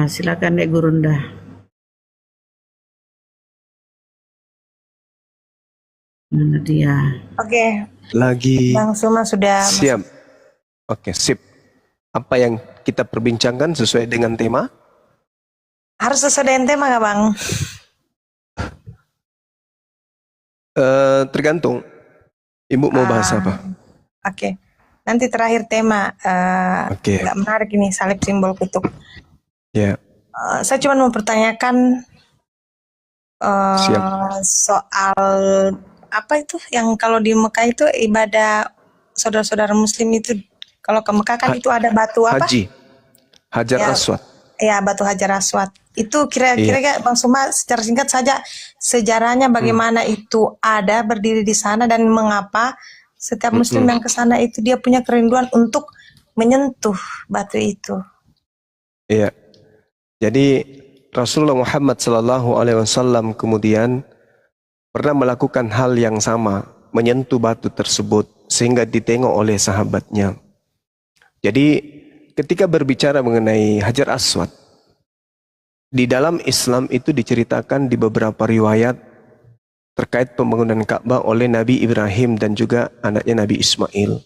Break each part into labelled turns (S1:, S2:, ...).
S1: Silakan Dek Gurunda. Dia.
S2: Oke,
S3: Lagi
S2: Bang Suma sudah
S3: siap. Oke, sip. Apa yang kita perbincangkan sesuai dengan tema?
S2: harus sesuai dengan tema nggak Bang?
S3: Tergantung. Ibu mau bahas apa?
S2: Oke, nanti terakhir tema.
S3: Oke.
S2: Nggak menarik ini salib simbol kutub.
S3: Ya.
S2: Saya cuma mau pertanyakan
S3: Siap.
S2: soal apa itu yang kalau di Mekah itu ibadah saudara-saudara Muslim itu kalau ke Mekah kan itu ada batu apa?
S3: Haji. Hajar
S2: Ya.
S3: Aswad.
S2: Ya, batu Hajar Aswad. Itu kira-kira Bang Suma secara singkat saja sejarahnya bagaimana itu ada berdiri di sana dan mengapa setiap Muslim yang ke sana itu dia punya kerinduan untuk menyentuh batu itu.
S3: Iya. Jadi Rasulullah Muhammad SAW kemudian pernah melakukan hal yang sama, menyentuh batu tersebut sehingga ditengok oleh sahabatnya. Jadi ketika berbicara mengenai Hajar Aswad, di dalam Islam itu diceritakan di beberapa riwayat terkait pembangunan Ka'bah oleh Nabi Ibrahim dan juga anaknya Nabi Ismail.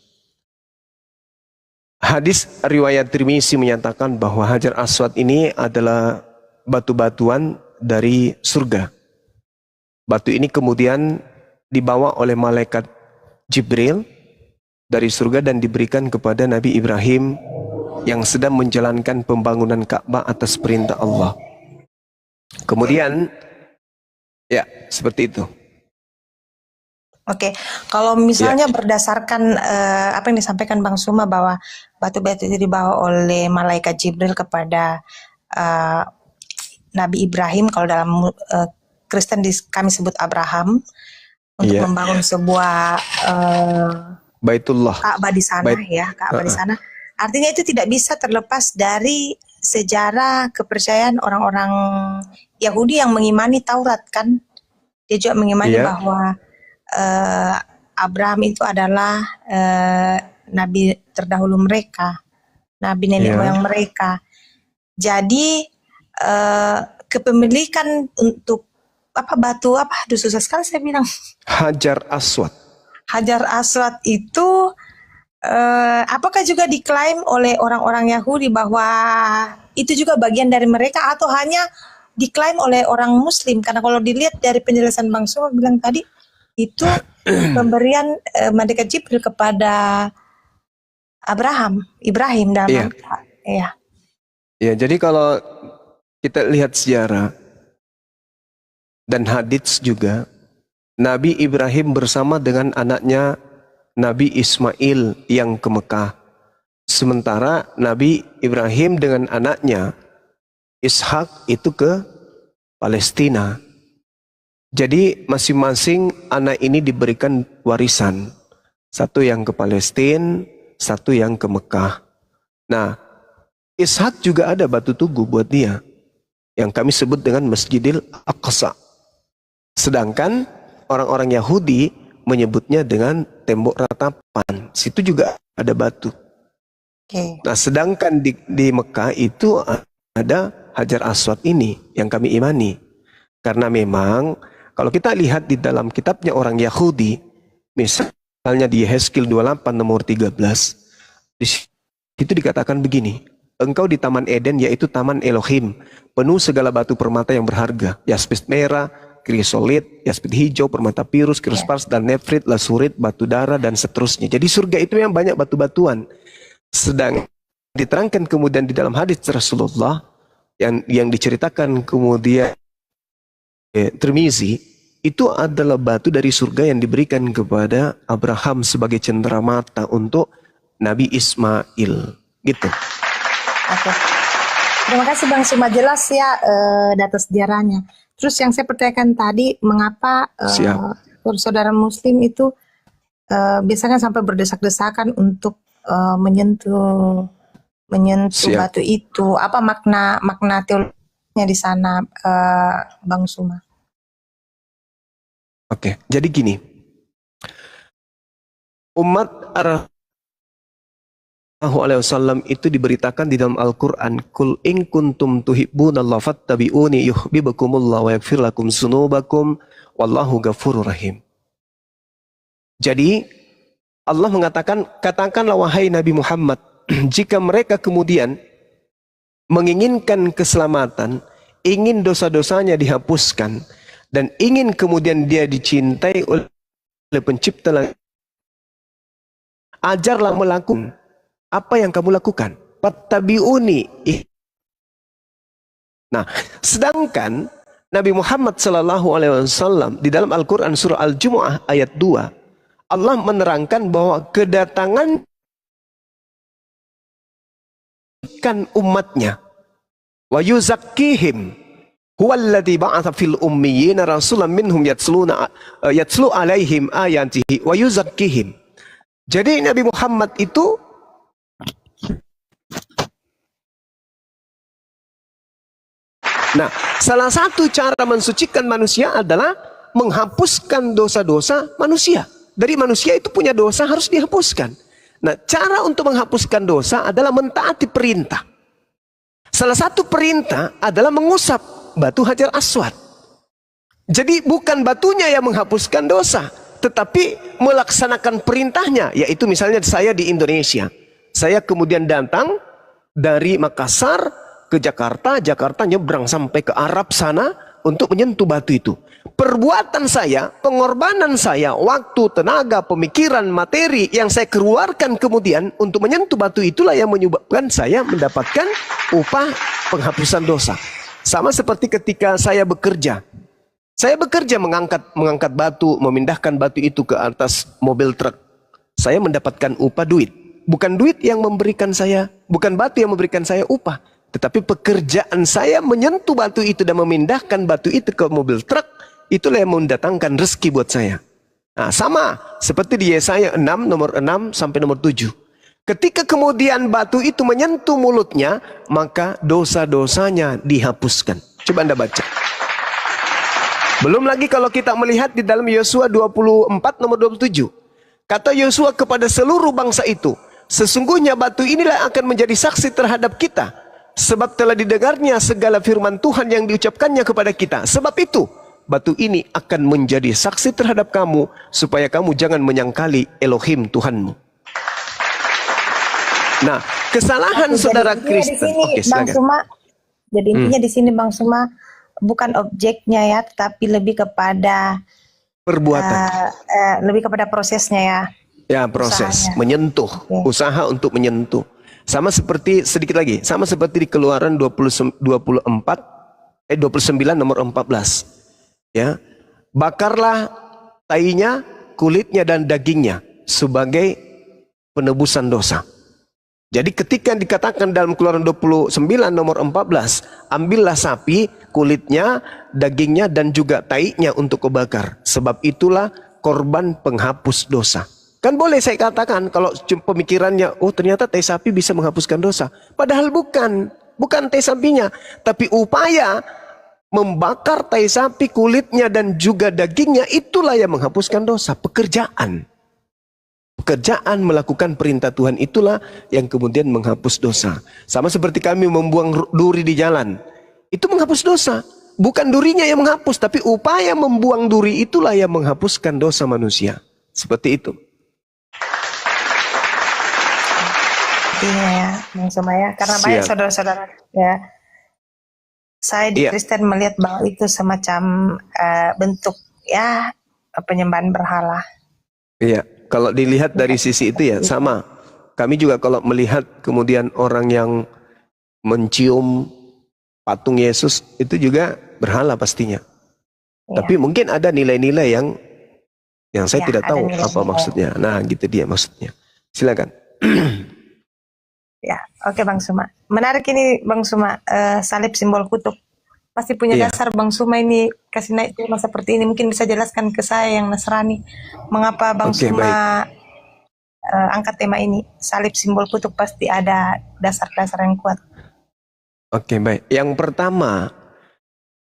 S3: Hadis riwayat Tirmizi menyatakan bahwa Hajar Aswad ini adalah batu-batuan dari surga. Batu ini kemudian dibawa oleh malaikat Jibril dari surga dan diberikan kepada Nabi Ibrahim yang sedang menjalankan pembangunan Ka'bah atas perintah Allah. Kemudian, ya seperti itu.
S2: Oke, kalau misalnya berdasarkan apa yang disampaikan Bang Suma bahwa batu-batu itu dibawa oleh malaikat Jibril kepada Nabi Ibrahim, kalau dalam Kristen kami sebut Abraham, untuk membangun sebuah
S3: Baitullah.
S2: Ka'bah di sana, Ka'bah di sana. Artinya itu tidak bisa terlepas dari sejarah kepercayaan orang-orang Yahudi yang mengimani Taurat kan. Dia juga mengimani bahwa Abraham itu adalah nabi terdahulu mereka, nabi nenek moyang mereka. Jadi kepemilikan untuk batu aduh susah sekali saya bilang.
S3: Hajar Aswad.
S2: Hajar Aswad itu apakah juga diklaim oleh orang-orang Yahudi bahwa itu juga bagian dari mereka atau hanya diklaim oleh orang Muslim? Karena kalau dilihat dari penjelasan Bang Suma bilang tadi itu pemberian malaikat Jibril kepada Ibrahim dalam
S3: Ya, jadi kalau kita lihat sejarah dan hadits juga, Nabi Ibrahim bersama dengan anaknya Nabi Ismail yang ke Mekah. Sementara Nabi Ibrahim dengan anaknya Ishak itu ke Palestina. Jadi masing-masing anak ini diberikan warisan. Satu yang ke Palestina, satu yang ke Mekah. Nah, Ishak juga ada batu tugu buat dia, yang kami sebut dengan Masjidil Aqsa. Sedangkan orang-orang Yahudi menyebutnya dengan tembok ratapan. Situ juga ada batu. Nah, sedangkan di Mekah itu ada Hajar Aswad ini yang kami imani. Karena memang kalau kita lihat di dalam kitabnya orang Yahudi, misalnya di Yehezkiel 28 nomor 13, di situ dikatakan begini, engkau di Taman Eden yaitu Taman Elohim, penuh segala batu permata yang berharga, yaspis merah, krisolit, yaspis hijau, permata pirus, krispars, dan nefrit, lasurit, batu dara, dan seterusnya. Jadi surga itu yang banyak batu-batuan. Sedang diterangkan kemudian di dalam hadis Rasulullah yang diceritakan kemudian Tirmizi, itu adalah batu dari surga yang diberikan kepada Abraham sebagai cenderamata untuk Nabi Ismail. Gitu.
S2: Oke. Terima kasih Bang Suma, jelas ya data sejarahnya. Terus yang saya pertanyakan tadi, mengapa saudara Muslim itu biasanya sampai berdesak-desakan untuk menyentuh batu itu? Apa makna teologinya di sana, Bang Suma?
S3: Oke, jadi gini, umat Alaihi Wasallam itu diberitakan di dalam Al-Quran, Kul in kuntum tuhibbunallaha fattabi'uni yuhibbukumullah wa yaghfir lakum dzunubakum wallahu ghafurur rahim. Jadi Allah mengatakan, katakanlah wahai Nabi Muhammad, jika mereka kemudian menginginkan keselamatan, ingin dosa-dosanya dihapuskan, dan ingin kemudian dia dicintai oleh pencipta langit, ajarlah melakukan apa yang kamu lakukan. Fattabi'uni. Nah, sedangkan Nabi Muhammad SAW di dalam Al-Quran surah Al-Jumu'ah ayat 2, Allah menerangkan bahwa kedatangan kan umatnya, wa yuzakkihim huwallazi ba'atsa fil ummiyina rasulan minhum yatslu alaihim ayatihi wa yuzakkihim. Jadi Nabi Muhammad itu salah satu cara mensucikan manusia adalah menghapuskan dosa-dosa manusia. Dari manusia itu punya dosa harus dihapuskan. Nah, cara untuk menghapuskan dosa adalah mentaati perintah. Salah satu perintah adalah mengusap batu Hajar Aswad. Jadi bukan batunya yang menghapuskan dosa, tetapi melaksanakan perintahnya. Yaitu misalnya saya di Indonesia, saya kemudian datang dari Makassar ke Jakarta, Jakarta nyebrang sampai ke Arab sana untuk menyentuh batu itu. Perbuatan saya, pengorbanan saya, waktu, tenaga, pemikiran, materi yang saya keluarkan kemudian untuk menyentuh batu itulah yang menyebabkan saya mendapatkan upah penghapusan dosa. Sama seperti ketika saya bekerja. Saya bekerja mengangkat batu, memindahkan batu itu ke atas mobil truk. Saya mendapatkan upah duit. Bukan duit yang memberikan saya, bukan batu yang memberikan saya upah. Tetapi pekerjaan saya menyentuh batu itu dan memindahkan batu itu ke mobil truk, itulah yang mendatangkan rezeki buat saya. Nah, sama seperti di Yesaya 6 nomor 6 sampai nomor 7. Ketika kemudian batu itu menyentuh mulutnya, maka dosa-dosanya dihapuskan. Coba Anda baca. Belum lagi kalau kita melihat di dalam Yosua 24 nomor 27. Kata Yosua kepada seluruh bangsa itu, sesungguhnya batu inilah akan menjadi saksi terhadap kita, sebab telah didengarnya segala firman Tuhan yang diucapkannya kepada kita. Sebab itu, batu ini akan menjadi saksi terhadap kamu, supaya kamu jangan menyangkali Elohim Tuhanmu. Nah, kesalahan saudara Kristen. Oke, silakan.
S2: Jadi intinya di sini Bang Suma bukan objeknya ya, tetapi lebih kepada
S3: perbuatan.
S2: Lebih kepada prosesnya ya.
S3: Ya, proses usahanya. Menyentuh, usaha untuk menyentuh. Sama seperti sedikit lagi, sama seperti di Keluaran 29 nomor 14. Ya. Bakarlah tainya, kulitnya dan dagingnya sebagai penebusan dosa. Jadi ketika dikatakan dalam Keluaran 29 nomor 14, ambillah sapi, kulitnya, dagingnya dan juga tainya untuk kau bakar. Sebab itulah korban penghapus dosa. Kan boleh saya katakan kalau pemikirannya, oh ternyata tai sapi bisa menghapuskan dosa. Padahal bukan tai sapinya. Tapi upaya membakar tai sapi, kulitnya dan juga dagingnya, itulah yang menghapuskan dosa. Pekerjaan melakukan perintah Tuhan itulah yang kemudian menghapus dosa. Sama seperti kami membuang duri di jalan. Itu menghapus dosa. Bukan durinya yang menghapus, tapi upaya membuang duri itulah yang menghapuskan dosa manusia. Seperti itu.
S2: Ya, Bang Suma ya, karena banyak saudara-saudara ya, saya di Kristen melihat bahwa itu semacam bentuk ya penyembahan berhala.
S3: Iya, kalau dilihat dari sisi itu ya sama. Kami juga kalau melihat kemudian orang yang mencium patung Yesus itu juga berhala pastinya. Ya. Tapi mungkin ada nilai-nilai yang saya tidak tahu apa maksudnya. Nah, gitu dia maksudnya. Silakan.
S2: Ya, oke Bang Suma. Menarik ini Bang Suma, salib simbol kutuk. Pasti punya dasar Bang Suma ini kasih naik tema seperti ini. Mungkin bisa jelaskan ke saya yang Nasrani, mengapa Bang Suma angkat tema ini. Salib simbol kutuk pasti ada dasar-dasar yang kuat.
S3: Oke, baik. Yang pertama,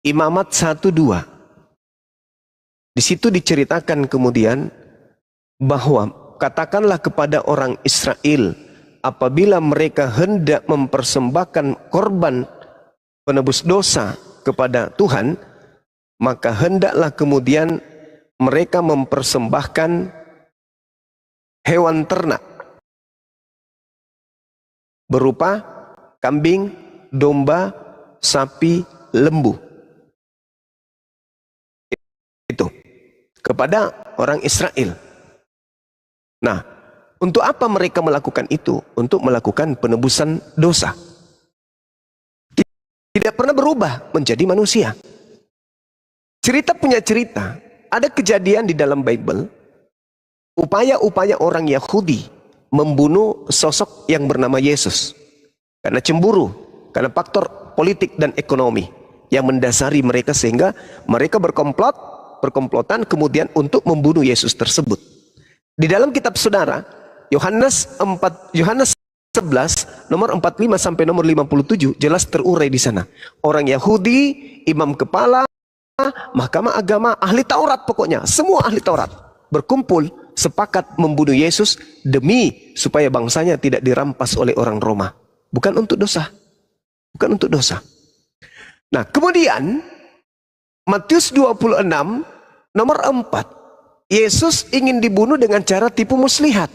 S3: Imamat 1-2. Di situ diceritakan kemudian bahwa katakanlah kepada orang Israel apabila mereka hendak mempersembahkan korban penebus dosa kepada Tuhan, maka hendaklah kemudian mereka mempersembahkan hewan ternak berupa kambing, domba, sapi, lembu. Itu kepada orang Israel. Nah, untuk apa mereka melakukan itu? Untuk melakukan penebusan dosa. Tidak pernah berubah menjadi manusia. Cerita punya cerita. Ada kejadian di dalam Bible, upaya-upaya orang Yahudi membunuh sosok yang bernama Yesus. Karena cemburu, karena faktor politik dan ekonomi yang mendasari mereka, sehingga mereka berkomplotan kemudian untuk membunuh Yesus tersebut. Di dalam kitab saudara, Yohanes 11 nomor 45 sampai nomor 57 jelas terurai di sana. Orang Yahudi, imam kepala, mahkamah agama, ahli Taurat, pokoknya semua ahli Taurat berkumpul sepakat membunuh Yesus demi supaya bangsanya tidak dirampas oleh orang Roma. Bukan untuk dosa. Bukan untuk dosa. Nah, kemudian Matius 26 nomor 4, Yesus ingin dibunuh dengan cara tipu muslihat.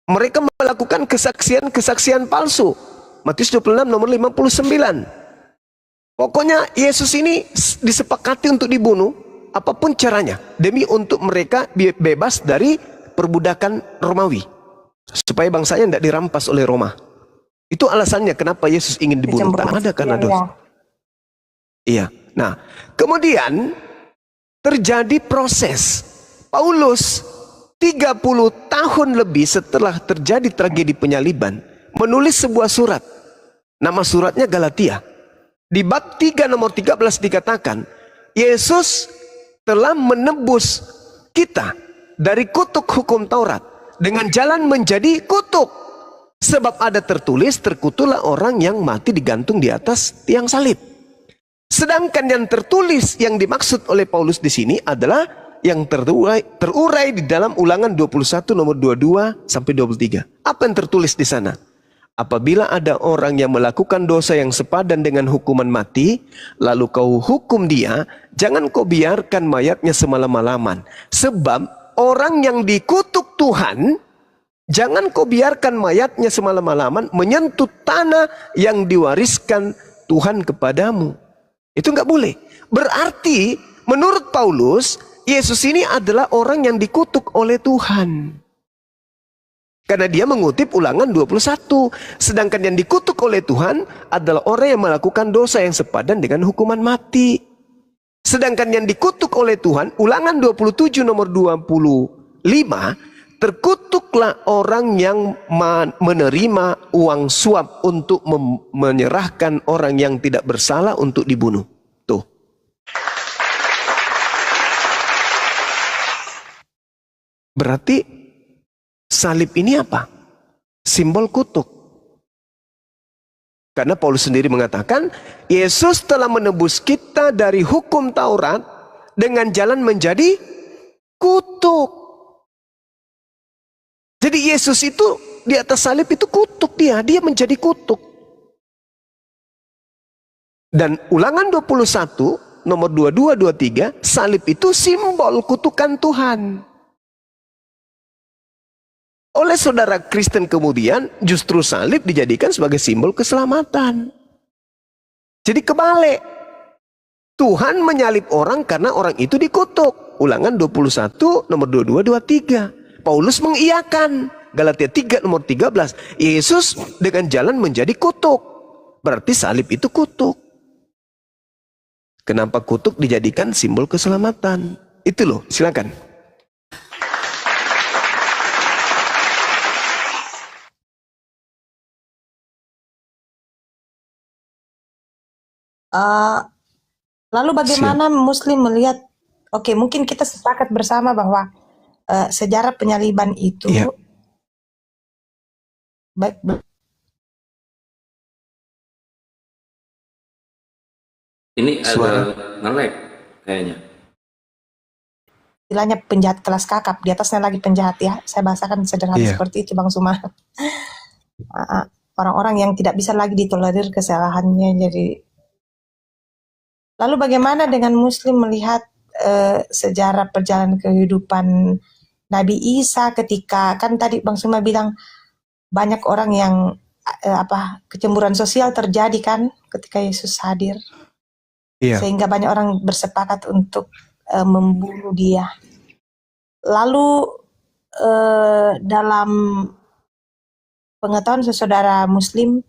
S3: Mereka melakukan kesaksian palsu. Matius 26 nomor 59. Pokoknya Yesus ini disepakati untuk dibunuh apapun caranya, demi untuk mereka bebas dari perbudakan Romawi, supaya bangsanya tidak dirampas oleh Roma. Itu alasannya kenapa Yesus ingin dibunuh. Tak ada karena dosa. Iya. Nah, kemudian terjadi proses. Paulus 30 tahun lebih setelah terjadi tragedi penyaliban menulis sebuah surat. Nama suratnya Galatia. Di bab 3 nomor 13 dikatakan, Yesus telah menebus kita dari kutuk hukum Taurat dengan jalan menjadi kutuk. Sebab ada tertulis, terkutuklah orang yang mati digantung di atas tiang salib. Sedangkan yang tertulis yang dimaksud oleh Paulus di sini adalah yang terurai di dalam Ulangan 21 nomor 22 sampai 23. Apa yang tertulis di sana? Apabila ada orang yang melakukan dosa yang sepadan dengan hukuman mati, lalu kau hukum dia, jangan kau biarkan mayatnya semalam-malaman. Sebab orang yang dikutuk Tuhan, jangan kau biarkan mayatnya semalam-malaman menyentuh tanah yang diwariskan Tuhan kepadamu. Itu nggak boleh. Berarti menurut Paulus, Yesus ini adalah orang yang dikutuk oleh Tuhan. Karena dia mengutip Ulangan 21. Sedangkan yang dikutuk oleh Tuhan adalah orang yang melakukan dosa yang sepadan dengan hukuman mati. Sedangkan yang dikutuk oleh Tuhan, Ulangan 27 nomor 25, terkutuklah orang yang menerima uang suap untuk menyerahkan orang yang tidak bersalah untuk dibunuh. Tuh. Berarti salib ini apa? Simbol kutuk. Karena Paulus sendiri mengatakan, Yesus telah menebus kita dari hukum Taurat dengan jalan menjadi kutuk. Jadi Yesus itu di atas salib itu kutuk dia menjadi kutuk. Dan Ulangan 21 nomor 22 23, salib itu simbol kutukan Tuhan. Oleh saudara Kristen kemudian justru salib dijadikan sebagai simbol keselamatan. Jadi kebalik. Tuhan menyalib orang karena orang itu dikutuk. Ulangan 21 nomor 22 23. Paulus mengiyakan. Galatia 3 nomor 13. Yesus dengan jalan menjadi kutuk. Berarti salib itu kutuk. Kenapa kutuk dijadikan simbol keselamatan? Itu loh, silakan.
S2: Lalu bagaimana Muslim melihat, oke, mungkin kita sepakat bersama bahwa sejarah penyaliban itu
S4: ini ada nge-lag kayaknya.
S2: istilahnya penjahat kelas kakap, di atasnya lagi penjahat ya. Saya bahasakan sederhana
S3: Iya.
S2: seperti itu Bang Suma. Orang-orang yang tidak bisa lagi ditolerir kesalahannya. Jadi, lalu bagaimana dengan Muslim melihat sejarah perjalanan kehidupan Nabi Isa ketika kan tadi Bang Suma bilang banyak orang yang kecemburuan sosial terjadi kan ketika Yesus hadir.
S3: Iya.
S2: Sehingga banyak orang bersepakat untuk membunuh dia. Lalu dalam pengetahuan saudara Muslim,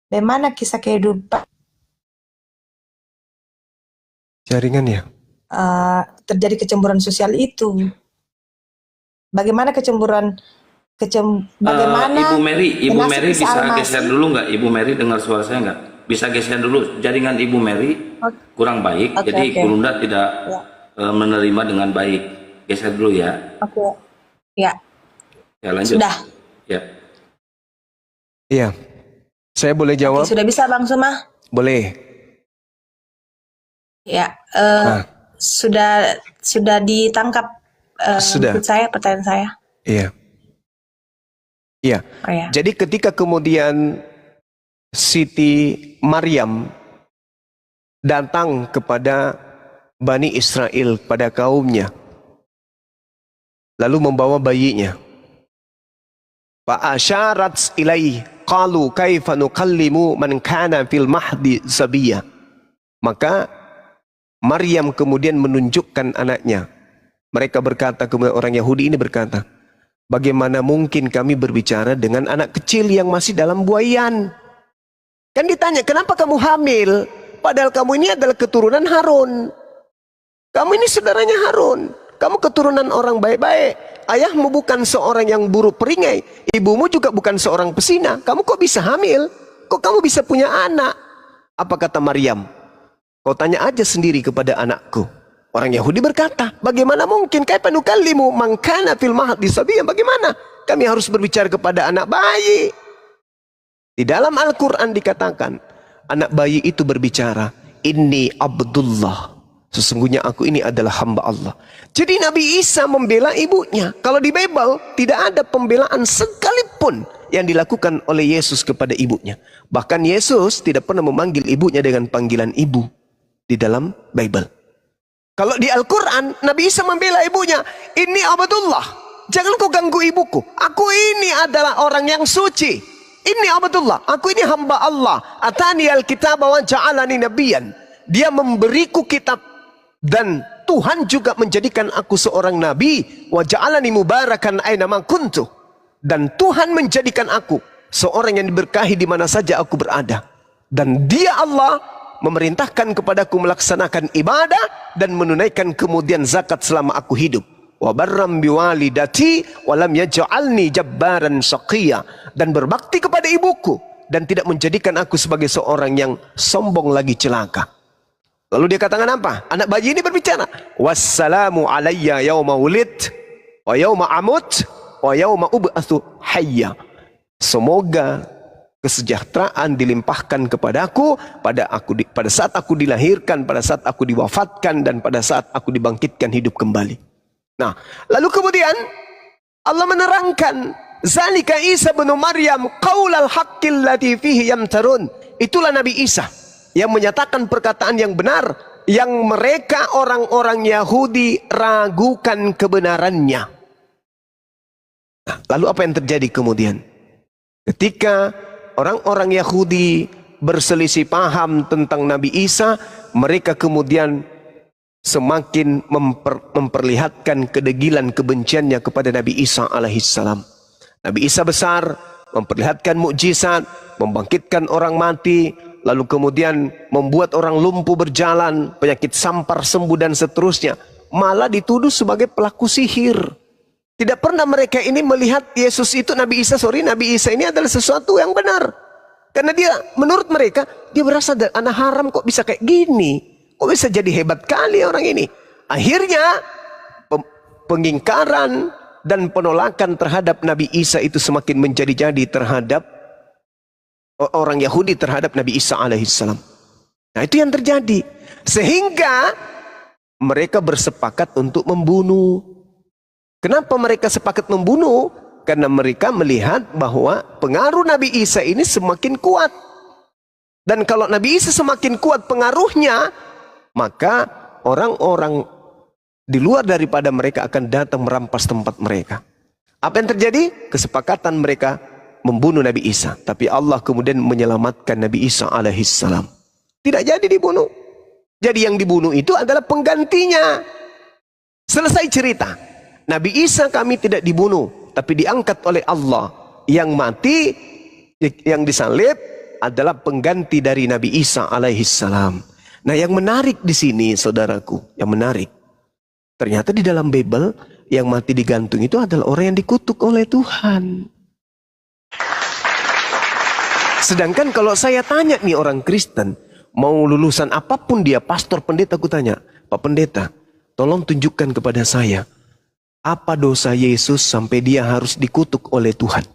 S2: bagaimana kisah kehidupan
S3: Jaringan ya.
S2: terjadi kecemburuan sosial itu? Bagaimana bagaimana
S4: Ibu
S2: nasib
S4: Mary
S2: Isa
S4: bisa
S2: Al-Masih?
S4: geser dulu nggak? Ibu Mary dengar suara saya nggak? Bisa geser dulu. Jaringan Ibu Mary kurang baik,
S2: Oke,
S4: jadi
S2: oke.
S4: Gurunda tidak
S2: Ya.
S4: menerima dengan baik. Geser dulu ya.
S2: Oke. Ya,
S4: Ya lanjut.
S2: sudah.
S4: Ya.
S3: Iya. Saya boleh
S2: Oke,
S3: jawab?
S2: sudah bisa Bang Suma?
S3: Boleh.
S2: Ya,
S3: Nah.
S2: sudah ditangkap
S3: Sudah.
S2: maksud saya, pertanyaan saya.
S3: Iya. Iya.
S2: Oh ya.
S3: Jadi ketika kemudian Siti Maryam datang kepada Bani Israel, pada kaumnya, lalu membawa bayinya. Fa'asyarat ilaihi qalu kaifa nukallimu man kana fil mahdi sabiyya. Maka Maryam kemudian menunjukkan anaknya. Mereka berkata, kemudian orang Yahudi ini berkata, bagaimana mungkin kami berbicara dengan anak kecil yang masih dalam buayan? Kan ditanya, kenapa kamu hamil? Padahal kamu ini adalah keturunan Harun. Kamu ini saudaranya Harun. Kamu keturunan orang baik-baik. Ayahmu bukan seorang yang buruk peringai. Ibumu juga bukan seorang pesina. Kamu kok bisa hamil? Kok kamu bisa punya anak? Apa kata Maryam? Kau tanya aja sendiri kepada anakku. Orang Yahudi berkata, bagaimana mungkin kaifa nukallimu man kana fil mahdi sabiyyan? Bagaimana kami harus berbicara kepada anak bayi? Di dalam Al-Quran dikatakan, anak bayi itu berbicara, Inni Abdullah. Sesungguhnya aku ini adalah hamba Allah. Jadi Nabi Isa membela ibunya. Kalau di Bible tidak ada pembelaan sekalipun yang dilakukan oleh Yesus kepada ibunya. Bahkan Yesus tidak pernah memanggil ibunya dengan panggilan ibu di dalam Bible. Kalau di Al-Quran, Nabi Isa membela ibunya. Ini Abdullah. Jangan kau ganggu ibuku. Aku ini adalah orang yang suci. Ini Abdullah. Aku ini hamba Allah. Atani al-kitab wa ja'alani nabiyan. Dia memberiku kitab. Dan Tuhan juga menjadikan aku seorang nabi. Wa ja'alani mubarakan aina ma kuntu. Dan Tuhan menjadikan aku seorang yang diberkahi di mana saja aku berada. Dan dia Allah memerintahkan kepadaku melaksanakan ibadah dan menunaikan kemudian zakat selama aku hidup. Wa barram biwalidati wa lam yaj'alni jabbaran syaqiyya, dan berbakti kepada ibuku dan tidak menjadikan aku sebagai seorang yang sombong lagi celaka. Lalu dia katakan apa? Anak bayi ini berbicara, wassalamu alayya yauma wulid wa yauma amut wa yauma ub'atsu hayya. Semoga kesejahteraan dilimpahkan kepadaku pada saat aku dilahirkan, pada saat aku diwafatkan, dan pada saat aku dibangkitkan hidup kembali. Nah, lalu kemudian Allah menerangkan, zalika Isa bin Maryam qaulal haqqil ladzi fihi yamtarun. Itulah Nabi Isa yang menyatakan perkataan yang benar yang mereka orang-orang Yahudi ragukan kebenarannya. Nah, lalu apa yang terjadi kemudian? Ketika orang-orang Yahudi berselisih paham tentang Nabi Isa, mereka kemudian semakin memperlihatkan kedegilan kebenciannya kepada Nabi Isa alaihissalam. Nabi Isa besar, memperlihatkan mukjizat, membangkitkan orang mati, lalu kemudian membuat orang lumpuh berjalan, penyakit sampar sembuh dan seterusnya. Malah dituduh sebagai pelaku sihir. Tidak pernah mereka ini melihat Yesus itu, Nabi Isa ini adalah sesuatu yang benar. Karena dia, menurut mereka, dia berasal dari anak haram, kok bisa kayak gini? Kok bisa jadi hebat kali orang ini? Akhirnya, pengingkaran dan penolakan terhadap Nabi Isa itu semakin menjadi-jadi terhadap orang Yahudi terhadap Nabi Isa alaihissalam. Nah, itu yang terjadi. Sehingga mereka bersepakat untuk membunuh. Kenapa mereka sepakat membunuh? Karena mereka melihat bahwa pengaruh Nabi Isa ini semakin kuat. Dan kalau Nabi Isa semakin kuat pengaruhnya, maka orang-orang di luar daripada mereka akan datang merampas tempat mereka. Apa yang terjadi? Kesepakatan mereka membunuh Nabi Isa. Tapi Allah kemudian menyelamatkan Nabi Isa alaihissalam. Tidak jadi dibunuh. Jadi yang dibunuh itu adalah penggantinya. Selesai cerita. Nabi Isa kami tidak dibunuh, tapi diangkat oleh Allah. Yang mati, yang disalib adalah pengganti dari Nabi Isa alaihissalam. Nah, yang menarik di sini, saudaraku, yang menarik, ternyata di dalam Bible yang mati digantung itu adalah orang yang dikutuk oleh Tuhan. Sedangkan kalau saya tanya nih orang Kristen, mau lulusan apapun dia, pastor, pendeta, aku tanya, Pak Pendeta, tolong tunjukkan kepada saya, apa dosa Yesus sampai dia harus dikutuk oleh Tuhan?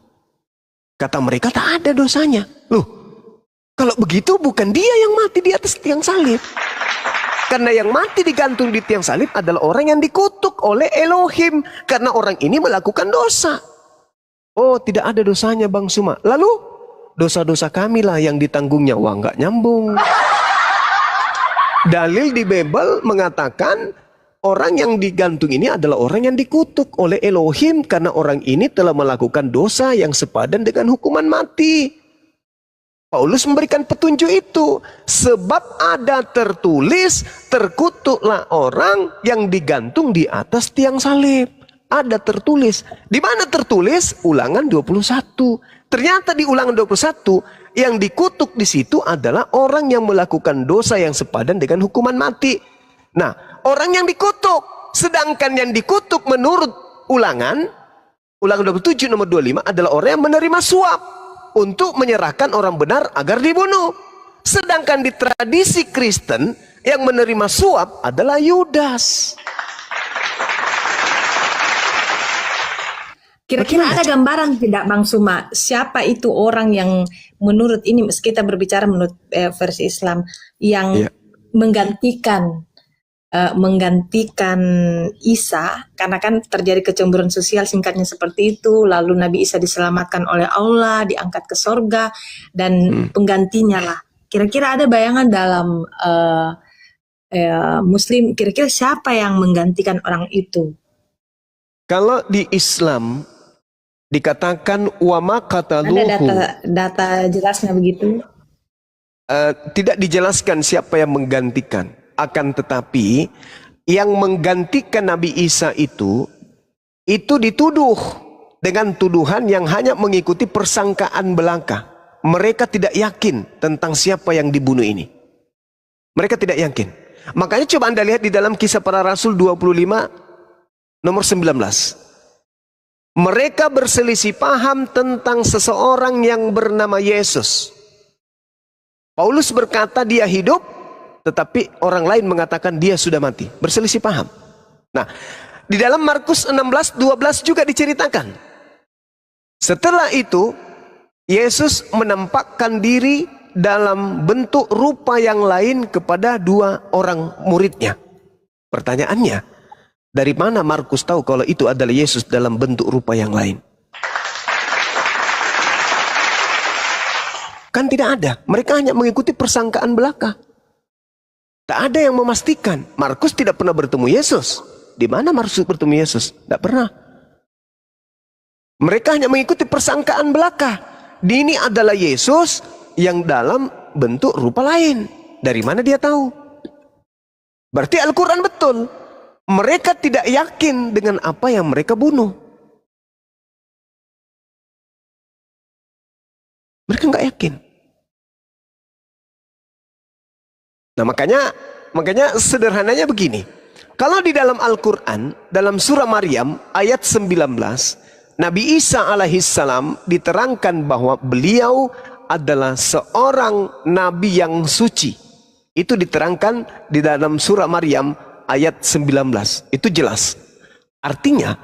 S3: Kata mereka, tak ada dosanya. Loh, kalau begitu bukan dia yang mati di atas tiang salib. Karena yang mati digantung di tiang salib adalah orang yang dikutuk oleh Elohim. Karena orang ini melakukan dosa. Oh, tidak ada dosanya Bang Suma. Lalu, dosa-dosa kami lah yang ditanggungnya. Wah, nggak nyambung. Dalil di Bible mengatakan, orang yang digantung ini adalah orang yang dikutuk oleh Elohim. Karena orang ini telah melakukan dosa yang sepadan dengan hukuman mati. Paulus memberikan petunjuk itu. Sebab ada tertulis, terkutuklah orang yang digantung di atas tiang salib. Ada tertulis. Di mana tertulis? Ulangan 21. Ternyata di Ulangan 21, yang dikutuk di situ adalah orang yang melakukan dosa yang sepadan dengan hukuman mati. Nah, orang yang dikutuk. Sedangkan yang dikutuk menurut Ulangan 27 nomor 25 adalah orang yang menerima suap untuk menyerahkan orang benar agar dibunuh. Sedangkan di tradisi Kristen yang menerima suap adalah Yudas.
S2: Kira-kira ada gambaran tidak Bang Suma, siapa itu orang yang menurut ini, kita berbicara menurut versi Islam, yang menggantikan Isa, karena kan terjadi kecemburuan sosial, singkatnya seperti itu, lalu Nabi Isa diselamatkan oleh Allah, diangkat ke sorga, dan penggantinya lah. Kira-kira ada bayangan dalam Muslim, kira-kira siapa yang menggantikan orang itu?
S3: Kalau di Islam dikatakan wama qataluhu.
S2: Ada data jelasnya begitu?
S3: Tidak dijelaskan siapa yang menggantikan. Akan tetapi yang menggantikan Nabi Isa itu dituduh dengan tuduhan yang hanya mengikuti persangkaan belaka. Mereka tidak yakin tentang siapa yang dibunuh ini. Mereka tidak yakin. Makanya coba Anda lihat di dalam Kisah Para Rasul 25 nomor 19. Mereka berselisih paham tentang seseorang yang bernama Yesus. Paulus berkata dia hidup, tetapi orang lain mengatakan dia sudah mati. Berselisih paham. Nah, di dalam Markus 16:12 juga diceritakan. Setelah itu, Yesus menampakkan diri dalam bentuk rupa yang lain kepada dua orang muridnya. Pertanyaannya, dari mana Markus tahu kalau itu adalah Yesus dalam bentuk rupa yang lain? Kan tidak ada. Mereka hanya mengikuti persangkaan belaka. Tak ada yang memastikan. Markus tidak pernah bertemu Yesus. Di mana Markus bertemu Yesus? Tidak pernah. Mereka hanya mengikuti persangkaan belaka. Ini adalah Yesus yang dalam bentuk rupa lain. Dari mana dia tahu? Berarti Al-Quran betul. Mereka tidak yakin dengan apa yang mereka bunuh. Mereka nggak yakin. Nah, makanya sederhananya begini. Kalau di dalam Al-Quran, dalam surah Maryam ayat 19, Nabi Isa alaihissalam diterangkan bahwa beliau adalah seorang nabi yang suci. Itu diterangkan di dalam surah Maryam ayat 19. Itu jelas. Artinya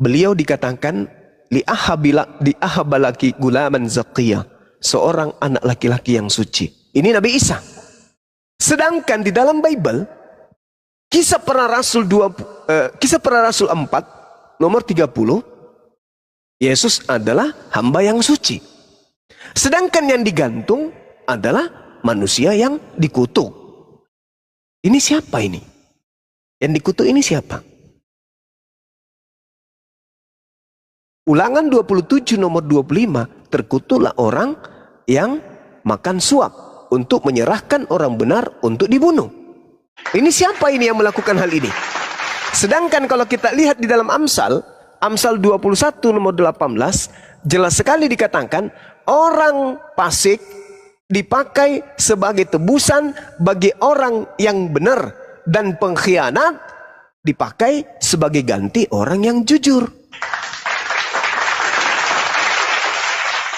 S3: beliau dikatakan li'ahabalaki gulaman zakiyah, seorang anak laki-laki yang suci. Ini Nabi Isa. Sedangkan di dalam Bible Kisah Para Rasul 4 nomor 30, Yesus adalah hamba yang suci. Sedangkan yang digantung adalah manusia yang dikutuk. Ini siapa ini? Yang dikutuk ini siapa? Ulangan 27 nomor 25, terkutuklah orang yang makan suap untuk menyerahkan orang benar untuk dibunuh. Ini siapa ini yang melakukan hal ini? Sedangkan kalau kita lihat di dalam Amsal 21 nomor 18, jelas sekali dikatakan orang fasik dipakai sebagai tebusan bagi orang yang benar, dan pengkhianat dipakai sebagai ganti orang yang jujur.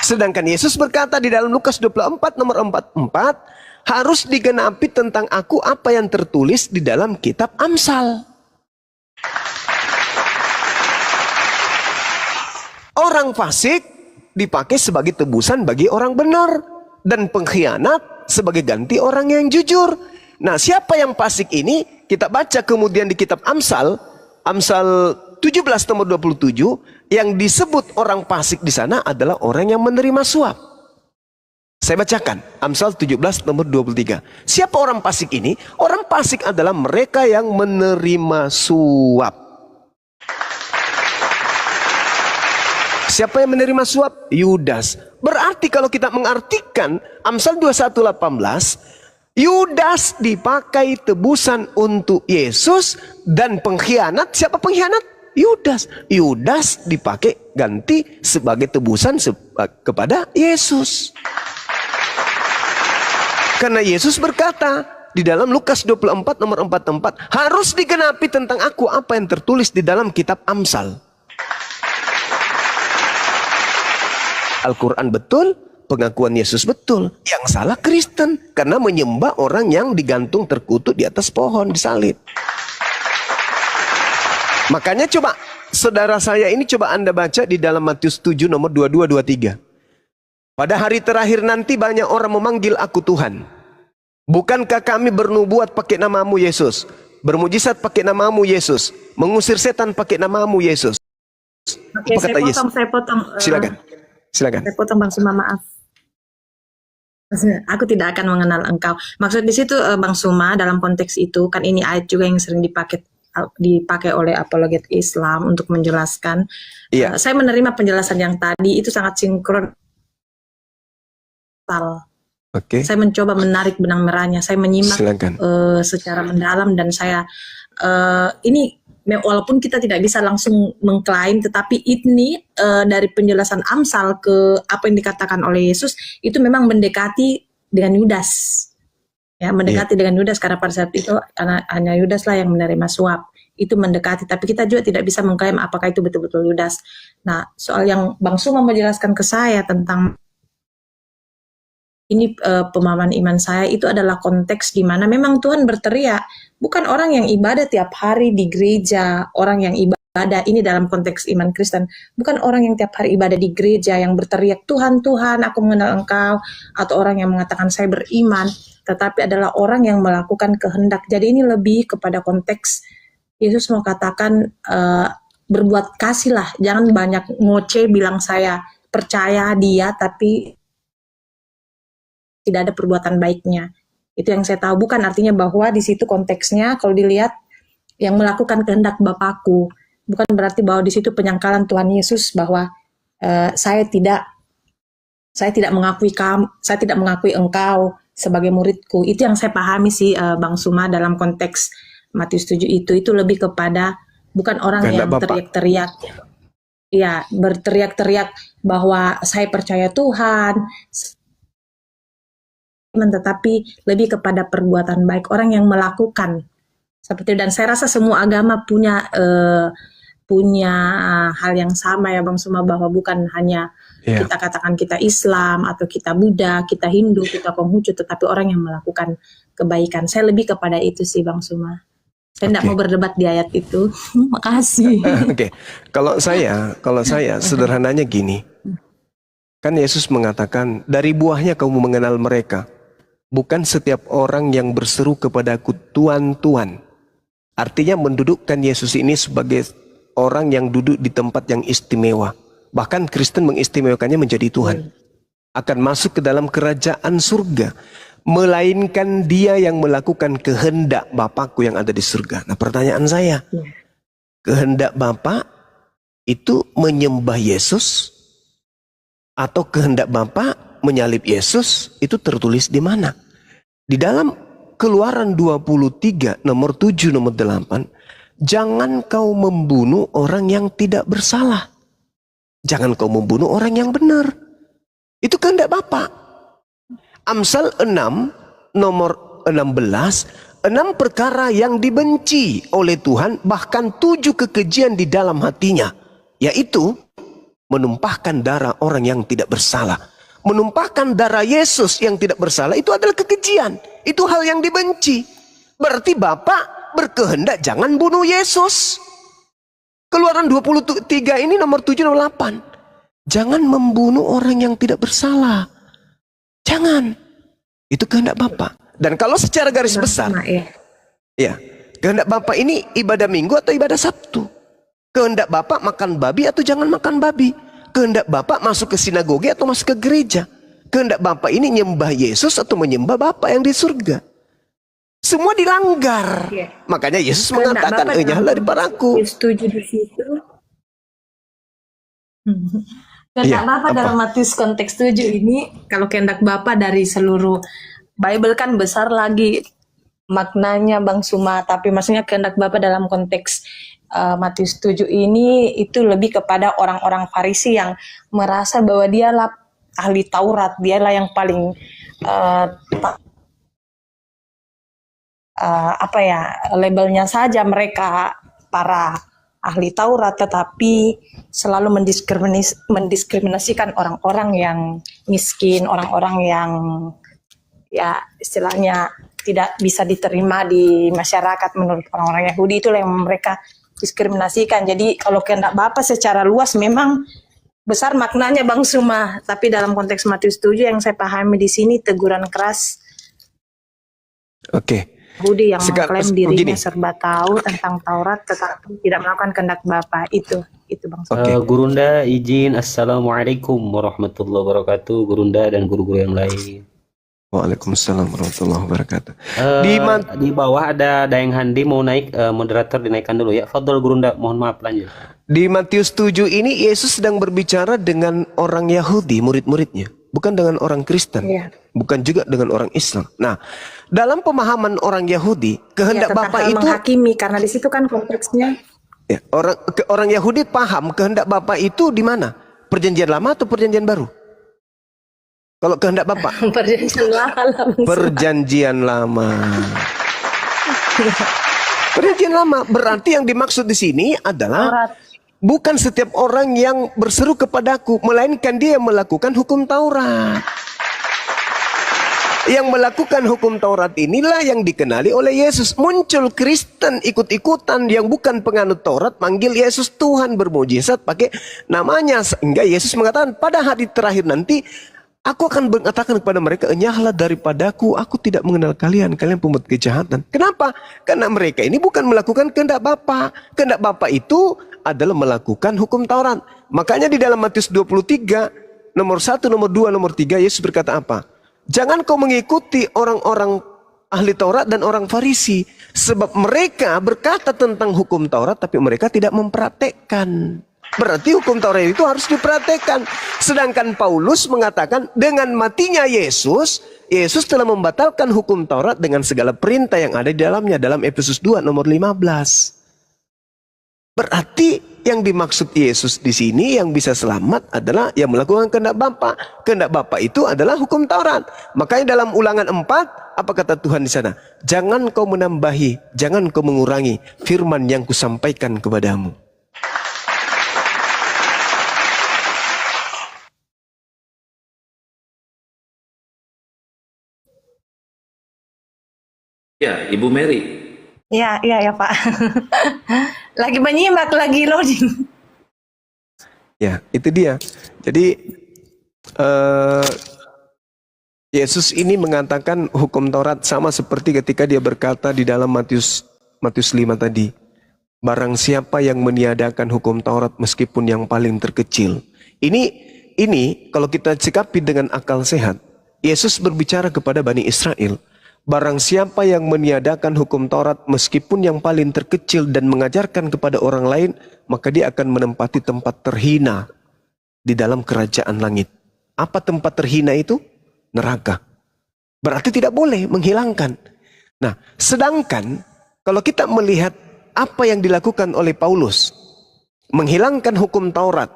S3: Sedangkan Yesus berkata di dalam Lukas 24 nomor 44, harus digenapi tentang aku apa yang tertulis di dalam kitab Amsal. Orang fasik dipakai sebagai tebusan bagi orang benar, dan pengkhianat sebagai ganti orang yang jujur. Nah, siapa yang fasik ini? Kita baca kemudian di kitab Amsal 17 nomor 27, yang disebut orang fasik di sana adalah orang yang menerima suap. Saya bacakan Amsal 17 nomor 23. Siapa orang fasik ini? Orang fasik adalah mereka yang menerima suap. Siapa yang menerima suap? Yudas. Berarti kalau kita mengartikan Amsal 21:18, Yudas dipakai tebusan untuk Yesus, dan pengkhianat, siapa pengkhianat? Yudas. Yudas dipakai ganti sebagai tebusan kepada Yesus. Karena Yesus berkata di dalam Lukas 24 nomor 44, harus digenapi tentang aku apa yang tertulis di dalam kitab Amsal. Al-Quran betul, pengakuan Yesus betul. Yang salah Kristen, karena menyembah orang yang digantung terkutuk di atas pohon disalib. Makanya coba saudara saya ini, coba Anda baca di dalam Matius 7 nomor 22-23. Pada hari terakhir nanti banyak orang memanggil aku Tuhan. Bukankah kami bernubuat pakai namamu Yesus, bermujizat pakai namamu Yesus, mengusir setan pakai namamu Yesus?
S2: Oke,
S3: Apa kata Yesus?
S2: saya potong.
S3: Silakan. Silakan.
S2: Saya potong Bang Suma, maaf. Aku tidak akan mengenal engkau. Maksud di situ Bang Suma, dalam konteks itu kan ini ayat juga yang sering dipakai oleh apologet Islam untuk menjelaskan.
S3: Iya.
S2: Saya menerima penjelasan yang tadi itu sangat sinkron.
S3: Oke.
S2: Saya mencoba menarik benang merahnya. Saya menyimak secara mendalam, dan saya ini walaupun kita tidak bisa langsung mengklaim, tetapi ini dari penjelasan Amsal ke apa yang dikatakan oleh Yesus itu memang mendekati dengan Yudas. Ya, mendekati dengan Yudas, karena pada saat itu hanya Yudas lah yang menerima suap. Itu mendekati, tapi kita juga tidak bisa mengklaim apakah itu betul-betul Yudas. Nah, soal yang Bang Suma menjelaskan ke saya tentang ini pemahaman iman saya, itu adalah konteks di mana memang Tuhan berteriak, bukan orang yang ibadah tiap hari di gereja, orang yang ibadah ini dalam konteks iman Kristen, bukan orang yang tiap hari ibadah di gereja yang berteriak Tuhan, Tuhan, aku mengenal Engkau, atau orang yang mengatakan saya beriman, tetapi adalah orang yang melakukan kehendak. Jadi ini lebih kepada konteks Yesus mau katakan berbuat kasih lah, jangan banyak ngoceh bilang saya percaya dia tapi tidak ada perbuatan baiknya. Itu yang saya tahu, bukan artinya bahwa di situ konteksnya kalau dilihat yang melakukan kehendak Bapakku, bukan berarti bahwa di situ penyangkalan Tuhan Yesus bahwa saya tidak mengakui engkau sebagai muridku. Itu yang saya pahami sih Bang Suma dalam konteks Matius 7 itu lebih kepada bukan orang yang teriak-teriak. Ya, berteriak-teriak bahwa saya percaya Tuhan, tetapi lebih kepada perbuatan baik, orang yang melakukan seperti. Dan saya rasa semua agama punya hal yang sama ya Bang Suma, bahwa bukan hanya kita katakan kita Islam atau kita Buddha, kita Hindu, kita Konghucu, tetapi orang yang melakukan kebaikan. Saya lebih kepada itu sih Bang Suma. Saya tidak mau berdebat di ayat itu. Makasih.
S3: Oke. Kalau saya sederhananya gini. Kan Yesus mengatakan, dari buahnya kamu mengenal mereka. Bukan setiap orang yang berseru kepadaku Tuhan, Tuhan Artinya mendudukkan Yesus ini sebagai orang yang duduk di tempat yang istimewa. Bahkan Kristen mengistimewakannya menjadi Tuhan. Akan masuk ke dalam kerajaan surga. Melainkan dia yang melakukan kehendak Bapakku yang ada di surga. Nah, pertanyaan saya, kehendak Bapa itu menyembah Yesus atau kehendak Bapa menyalib Yesus? Itu tertulis di mana? Di dalam Keluaran 23 nomor 7 nomor 8, jangan kau membunuh orang yang tidak bersalah. Jangan kau membunuh orang yang benar. Itu kehendak Bapa. Amsal 6 nomor 16, 6 perkara yang dibenci oleh Tuhan, bahkan 7 kekejian di dalam hatinya, yaitu menumpahkan darah orang yang tidak bersalah. Menumpahkan darah Yesus yang tidak bersalah itu adalah kekejian. Itu hal yang dibenci. Berarti Bapak berkehendak jangan bunuh Yesus. Keluaran 23 ini nomor 7 nomor 8. Jangan membunuh orang yang tidak bersalah. Jangan. Itu kehendak Bapak. Dan kalau secara garis besar, ya, kehendak Bapak ini ibadah Minggu atau ibadah Sabtu. Kehendak Bapak makan babi atau jangan makan babi. Kehendak Bapak masuk ke sinagoge atau masuk ke gereja. Kehendak Bapak ini nyembah Yesus atau menyembah Bapak yang di surga. Semua dilanggar. Makanya Yesus mengatakan, enyahlah daripada aku.
S2: Setuju di situ. Kehendak Bapak dalam Matius konteks 7 ini, kalau kehendak Bapak dari seluruh Bible kan besar lagi maknanya Bang Suma, tapi maksudnya kehendak Bapak dalam konteks Matius 7 ini itu lebih kepada orang-orang Farisi yang merasa bahwa dialah ahli Taurat, dialah yang paling labelnya saja mereka para ahli Taurat, tetapi selalu mendiskriminasikan orang-orang yang miskin, orang-orang yang ya istilahnya tidak bisa diterima di masyarakat menurut orang-orang Yahudi. Itulah yang mereka diskriminasikan. Jadi kalau kehendak Bapak secara luas memang besar maknanya Bang Suma, tapi dalam konteks Matius 7 yang saya pahami di sini teguran keras Yahudi yang mengklaim dirinya serba tahu tentang Taurat tetapi tidak melakukan kehendak Bapak. Itu Bang Suma.
S5: Gurunda izin, Assalamualaikum warahmatullahi wabarakatuh, Gurunda dan guru-guru yang lain.
S3: Waalaikumsalam warahmatullahi wabarakatuh.
S5: Di bawah ada Dayang Handi mau naik, moderator dinaikkan dulu ya. Fadol Gurunda, mohon maaf lanjut.
S3: Di Matius 7 ini Yesus sedang berbicara dengan orang Yahudi, murid-muridnya, bukan dengan orang Kristen, bukan juga dengan orang Islam. Nah, dalam pemahaman orang Yahudi, kehendak Bapak itu
S2: menghakimi, karena di situ kan konteksnya.
S3: Ya, orang Yahudi paham kehendak Bapak itu di mana? Perjanjian Lama atau Perjanjian Baru? Kalau kehendak Bapak? Perjanjian Lama. Perjanjian Lama berarti yang dimaksud di sini adalah bukan setiap orang yang berseru kepadaku, melainkan dia yang melakukan hukum Taurat. Yang melakukan hukum Taurat inilah yang dikenali oleh Yesus. Muncul Kristen ikut-ikutan yang bukan penganut Taurat, manggil Yesus Tuhan, bermujizat pakai namanya. Sehingga Yesus mengatakan pada hari terakhir nanti, aku akan mengatakan kepada mereka, enyahlah daripadaku, aku tidak mengenal kalian, kalian pembuat kejahatan. Kenapa? Karena mereka ini bukan melakukan kehendak Bapa. Kehendak Bapa itu adalah melakukan hukum Taurat. Makanya di dalam Matius 23, nomor 1, nomor 2, nomor 3, Yesus berkata apa? Jangan kau mengikuti orang-orang ahli Taurat dan orang Farisi. Sebab mereka berkata tentang hukum Taurat, tapi mereka tidak mempraktekkan. Berarti hukum Taurat itu harus dipraktekkan. Sedangkan Paulus mengatakan dengan matinya Yesus, Yesus telah membatalkan hukum Taurat dengan segala perintah yang ada di dalamnya. Dalam Efesus 2 nomor 15. Berarti yang dimaksud Yesus di sini yang bisa selamat adalah yang melakukan kehendak Bapa. Kehendak Bapa itu adalah hukum Taurat. Makanya dalam Ulangan 4, apa kata Tuhan di sana? Jangan kau menambahi, jangan kau mengurangi firman yang kusampaikan kepadamu.
S4: Ya, Ibu Mary.
S2: Ya Pak. Lagi menyimak, lagi loading.
S3: Ya, itu dia. Jadi Yesus ini mengatakan hukum Taurat sama seperti ketika dia berkata di dalam Matius Matius 5 tadi. Barang siapa yang meniadakan hukum Taurat meskipun yang paling terkecil. Ini kalau kita sikapi dengan akal sehat, Yesus berbicara kepada Bani Israel. Barang siapa yang meniadakan hukum Taurat meskipun yang paling terkecil dan mengajarkan kepada orang lain, maka dia akan menempati tempat terhina di dalam kerajaan langit. Apa tempat terhina itu? Neraka. Berarti tidak boleh menghilangkan. Nah, sedangkan kalau kita melihat apa yang dilakukan oleh Paulus, menghilangkan hukum Taurat,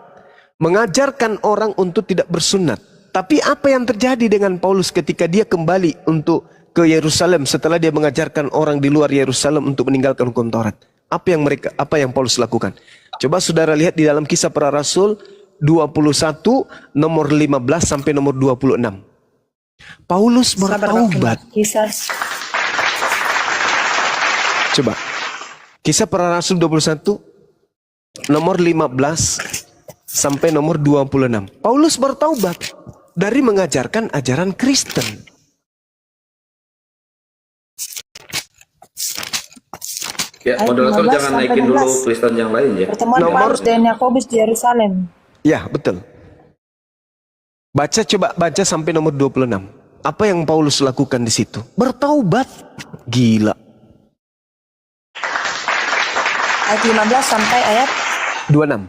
S3: mengajarkan orang untuk tidak bersunat. Tapi apa yang terjadi dengan Paulus ketika dia kembali untuk ke Yerusalem setelah dia mengajarkan orang di luar Yerusalem untuk meninggalkan hukum Taurat? Apa yang Paulus lakukan? Coba saudara lihat di dalam Kisah Para Rasul 21 nomor 15 sampai nomor 26. Paulus bertaubat. Coba. Kisah Para Rasul 21 nomor 15 sampai nomor 26. Paulus bertaubat dari mengajarkan ajaran Kristen.
S4: Ya, moderator jangan naikin dulu Kristen yang lain ya.
S2: Pertemuan Paulus dan Yakobus di Yerusalem.
S3: Ya, betul. Coba baca sampai nomor 26. Apa yang Paulus lakukan di situ? Bertaubat. Gila.
S2: Ayat 15 sampai ayat
S3: 26.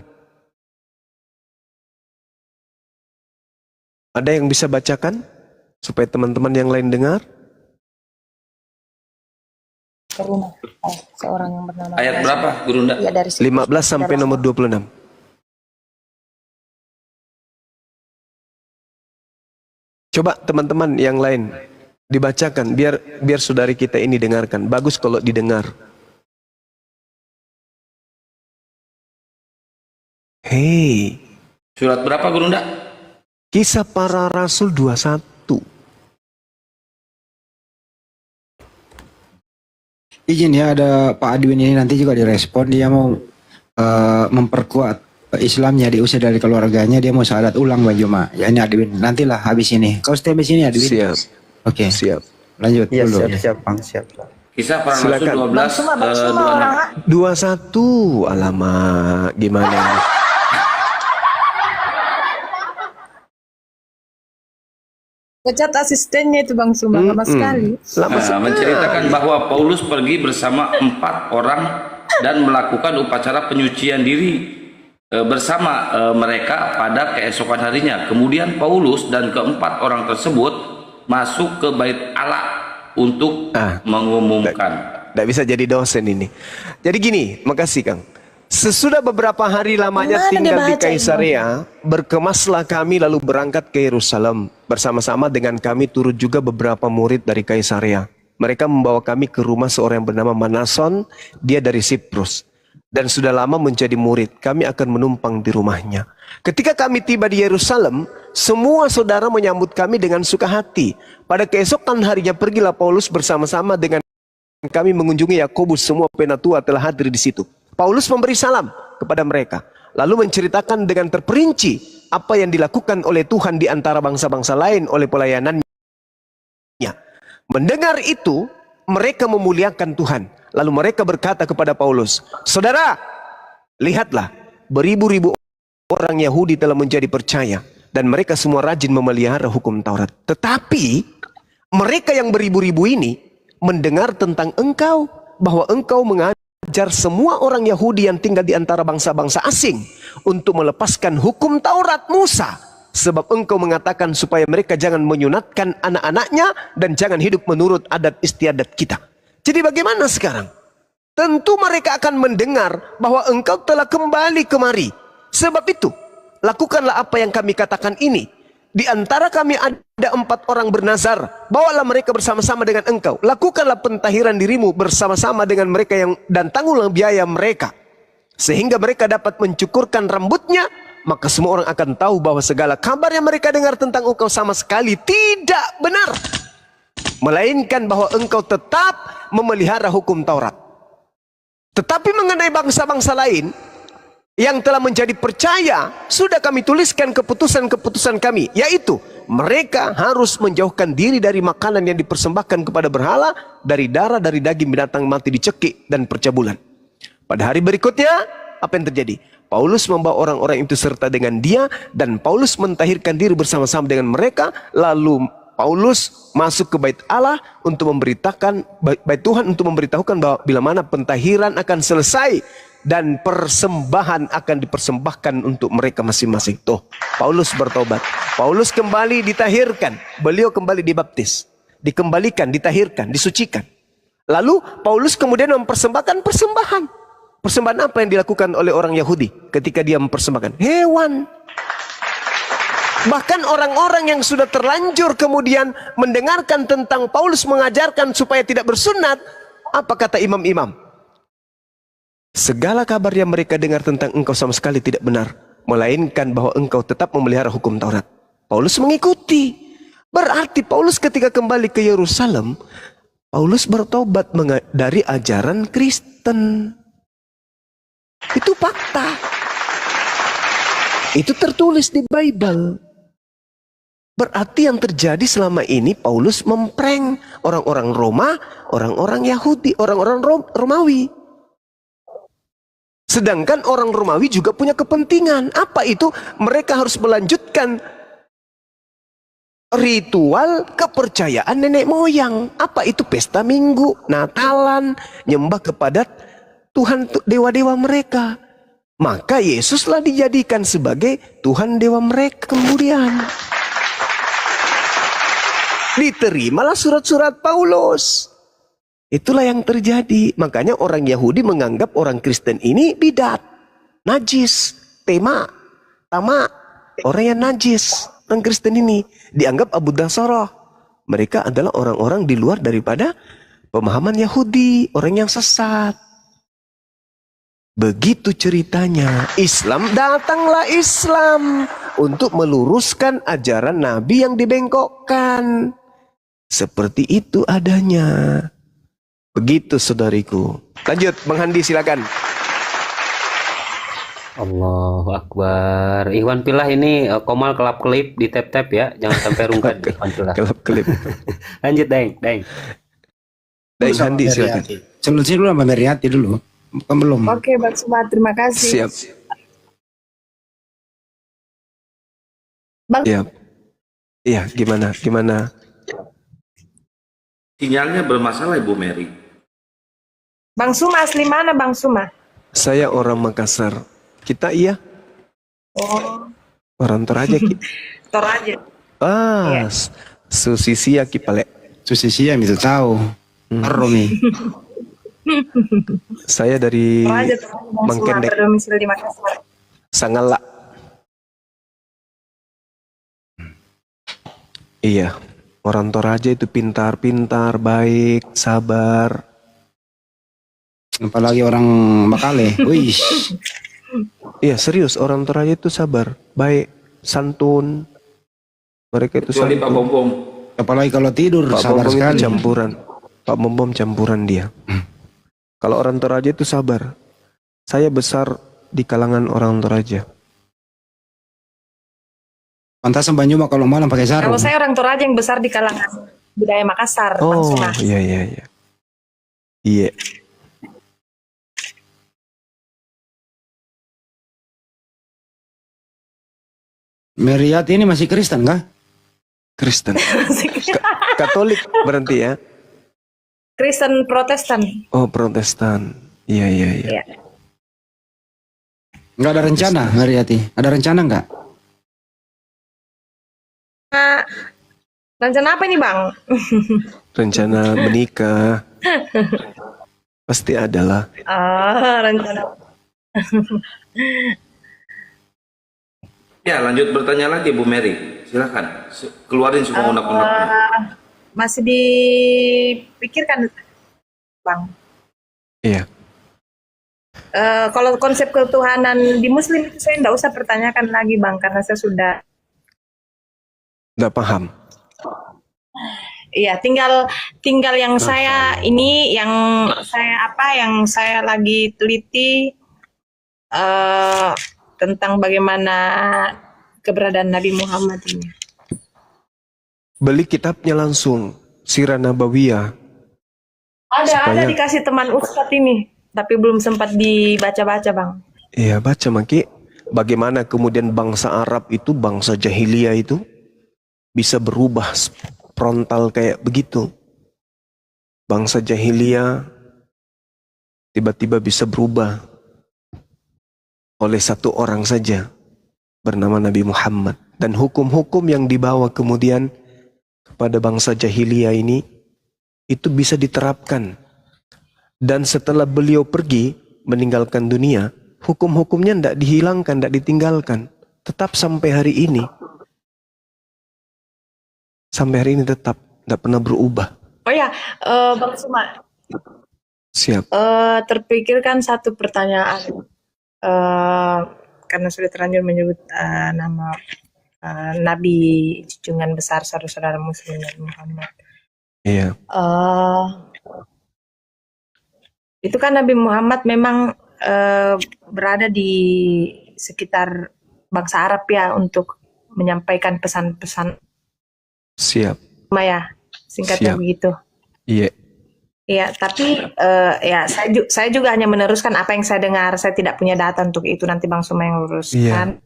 S3: Ada yang bisa bacakan supaya teman-teman yang lain dengar?
S2: Karuna. Seorang yang bernama
S4: Ayat berapa, Gurunda?
S2: Ya, dari
S3: 15 sampai nomor 26. Coba teman-teman yang lain dibacakan biar saudari kita ini dengarkan. Bagus kalau didengar. Hei.
S4: Surat berapa, Gurunda?
S3: Kisah Para Rasul 21.
S6: Izin ya, ada Pak Adwin ini nanti juga direspon. Dia mau memperkuat Islamnya, diusir dari keluarganya. Dia mau syahadat ulang Bang Juma. Ya ini Adwin, nantilah habis ini. Kau stay di sini Adwin.
S3: Siap.
S6: Oke.
S3: Siap.
S6: Lanjut
S7: Iya,
S6: dulu.
S7: siap Bang, siap.
S4: Kisah Para Rasul
S3: Silakan.
S4: 12
S3: 21. Alamak, gimana ini?
S2: pecat asistennya itu Bang Suma, lama sekali.
S4: menceritakan bahwa Paulus pergi bersama 4 orang dan melakukan upacara penyucian diri bersama mereka pada keesokan harinya. Kemudian Paulus dan keempat orang tersebut masuk ke bait Allah untuk mengumumkan.
S3: Tidak bisa jadi dosen ini. Jadi gini, makasih Kang. Sesudah beberapa hari lamanya tinggal di Kaisarea, berkemaslah kami lalu berangkat ke Yerusalem. Bersama-sama dengan kami turut juga beberapa murid dari Kaisarea. Mereka membawa kami ke rumah seorang yang bernama Manason, dia dari Siprus. Dan sudah lama menjadi murid, kami akan menumpang di rumahnya. Ketika kami tiba di Yerusalem, semua saudara menyambut kami dengan suka hati. Pada keesokan harinya pergilah Paulus bersama-sama dengan kami mengunjungi Yakobus, semua penatua telah hadir di situ. Paulus memberi salam kepada mereka, lalu menceritakan dengan terperinci apa yang dilakukan oleh Tuhan di antara bangsa-bangsa lain oleh pelayanannya. Mendengar itu, mereka memuliakan Tuhan. Lalu mereka berkata kepada Paulus, "Saudara, lihatlah, beribu-ribu orang Yahudi telah menjadi percaya, dan mereka semua rajin memelihara hukum Taurat. Tetapi mereka yang beribu-ribu ini mendengar tentang engkau, bahwa engkau mengajar semua orang Yahudi yang tinggal di antara bangsa-bangsa asing untuk melepaskan hukum Taurat Musa, sebab engkau mengatakan supaya mereka jangan menyunatkan anak-anaknya dan jangan hidup menurut adat istiadat kita." Jadi bagaimana sekarang? Tentu mereka akan mendengar bahwa engkau telah kembali kemari. Sebab itu, lakukanlah apa yang kami katakan ini. Di antara kami ada 4 orang bernazar. Bawalah mereka bersama-sama dengan engkau. Lakukanlah pentahiran dirimu bersama-sama dengan mereka dan tanggunglah biaya mereka. Sehingga mereka dapat mencukurkan rambutnya. Maka semua orang akan tahu bahwa segala kabar yang mereka dengar tentang engkau sama sekali tidak benar. Melainkan bahwa engkau tetap memelihara hukum Taurat. Tetapi mengenai bangsa-bangsa lain, yang telah menjadi percaya, sudah kami tuliskan keputusan-keputusan kami, yaitu mereka harus menjauhkan diri dari makanan yang dipersembahkan kepada berhala, dari darah, dari daging binatang mati dicekik, dan percabulan. Pada hari berikutnya, apa yang terjadi? Paulus membawa orang-orang itu serta dengan dia, dan Paulus mentahirkan diri bersama-sama dengan mereka. Lalu Paulus masuk ke bait Allah untuk memberitakan, bait Tuhan untuk memberitahukan bahwa bila mana pentahiran akan selesai dan persembahan akan dipersembahkan untuk mereka masing-masing. Tuh, Paulus bertobat. Paulus kembali ditahirkan. Beliau kembali dibaptis. Dikembalikan, ditahirkan, disucikan. Lalu Paulus kemudian mempersembahkan persembahan. Persembahan apa yang dilakukan oleh orang Yahudi ketika dia mempersembahkan? Hewan. Bahkan orang-orang yang sudah terlanjur kemudian mendengarkan tentang Paulus mengajarkan supaya tidak bersunat. Apa kata imam-imam? Segala kabar yang mereka dengar tentang engkau sama sekali tidak benar, melainkan bahwa engkau tetap memelihara hukum Taurat. Paulus mengikuti. Berarti Paulus ketika kembali ke Yerusalem, Paulus bertobat dari ajaran Kristen. Itu fakta. Itu tertulis di Bible. Berarti yang terjadi selama ini Paulus memprank orang-orang Roma, orang-orang Yahudi, orang-orang Romawi. Sedangkan orang Romawi juga punya kepentingan. Apa itu? Mereka harus melanjutkan ritual kepercayaan nenek moyang. Apa itu? Pesta Minggu, Natalan, nyembah kepada Tuhan dewa-dewa mereka. Maka Yesuslah dijadikan sebagai Tuhan dewa mereka kemudian. Diterimalah surat-surat Paulus. Itulah yang terjadi. Makanya orang Yahudi menganggap orang Kristen ini bidat, najis, tama. Orang yang najis. Orang Kristen ini dianggap Abu Dasarah. Mereka adalah orang-orang di luar daripada pemahaman Yahudi, orang yang sesat. Begitu ceritanya. Datanglah Islam untuk meluruskan ajaran Nabi yang dibengkokkan. Seperti itu adanya. Begitu saudariku. Lanjut, Bang Handi silakan.
S5: Allahu Akbar. Ikhwan Pilah ini Komal kelap-kelip di tap-tap ya. Jangan sampai rungkat Ikhwan Pilah.
S3: Kelap-kelip.
S5: Lanjut, Deng.
S3: Deng Handi silakan.
S6: Solusi dulu sama Meriati dulu. Bukan belum.
S2: Oke, Bang Suma, terima kasih.
S3: Siap.
S2: Bang,
S3: Siap. Iya, gimana?
S4: Sinyalnya bermasalah Ibu Mary.
S2: Bang Suma asli mana, Bang Suma?
S3: Saya orang Makassar. Kita iya?
S2: Oh,
S3: Orang Toraja.
S2: Toraja.
S3: Ah,
S2: Iya.
S3: Susisia Kipale.
S6: Susisia itu tahu. Romi.
S3: Saya dari
S2: Toraja, Bang Suma,
S3: Mangkendek.
S2: berdomisili di Makassar.
S3: Sangala. Iya, orang Toraja itu pintar-pintar, baik, sabar.
S6: Apalagi orang Makale. Wih.
S3: Iya, serius, orang Toraja itu sabar, baik, santun. Mereka itu
S4: Kecuali Pak
S3: santun.
S4: Bombom.
S6: Apalagi kalau tidur
S3: Pak
S6: sabar
S3: Bombom
S6: sekali.
S3: itu campuran. Pak Bombom campuran dia. Kalau orang Toraja itu sabar. Saya besar di kalangan orang Toraja.
S6: Pantasan Banyuma kalau malam pakai sarung.
S2: Kalau saya orang Toraja yang besar di kalangan budaya Makassar, Bang
S3: Oh,
S2: Suma.
S3: iya. Iya.
S6: Meriati ini masih Kristen kah?
S3: Kristen. Katolik berarti ya?
S2: Kristen Protestan.
S3: Oh, Protestan. Iya.
S2: Iya.
S6: Nggak ada rencana Meriati? Ada rencana nggak?
S2: Rencana apa ini, Bang?
S3: Rencana menikah. Pasti adalah.
S2: Rencana.
S4: Ya, lanjut bertanya lagi Bu Mary. Silakan. Keluarin semua unek-uneknya.
S2: Masih dipikirkan, Bang.
S3: Iya.
S2: Kalau konsep ketuhanan di Muslim itu saya tidak usah pertanyakan lagi, Bang, karena saya sudah.
S3: Nggak paham.
S2: Iya, tinggal yang saya ini, yang saya lagi teliti tentang bagaimana keberadaan Nabi Muhammad ini.
S3: Beli kitabnya langsung, Sirah Nabawiyah.
S2: Ada dikasih teman Ustadz ini, tapi belum sempat dibaca-baca, Bang.
S3: Iya, baca Maki. Bagaimana kemudian bangsa Arab itu, bangsa jahiliyah itu bisa berubah frontal kayak begitu. Bangsa jahiliyah tiba-tiba bisa berubah oleh satu orang saja bernama Nabi Muhammad. Dan hukum-hukum yang dibawa kemudian kepada bangsa jahiliyah ini itu bisa diterapkan. Dan setelah beliau pergi meninggalkan dunia, hukum-hukumnya tidak dihilangkan, tidak ditinggalkan. Tetap sampai hari ini. Sampai hari ini tetap tidak pernah berubah.
S2: Oh ya, Bang Suma.
S3: Siap.
S2: Terpikirkan satu pertanyaan. Karena sudah terlanjur menyebut nama Nabi junjungan besar saudara-saudara Muslim Nabi Muhammad.
S3: Iya.
S2: Itu kan Nabi Muhammad memang berada di sekitar bangsa Arab ya untuk menyampaikan pesan-pesan.
S3: Siap.
S2: Ya, singkatnya
S3: Siap.
S2: begitu.
S3: Iya.
S2: Ya, tapi ya saya juga hanya meneruskan apa yang saya dengar. Saya tidak punya data untuk itu, nanti Bang Suma yang luruskan.
S3: Iya.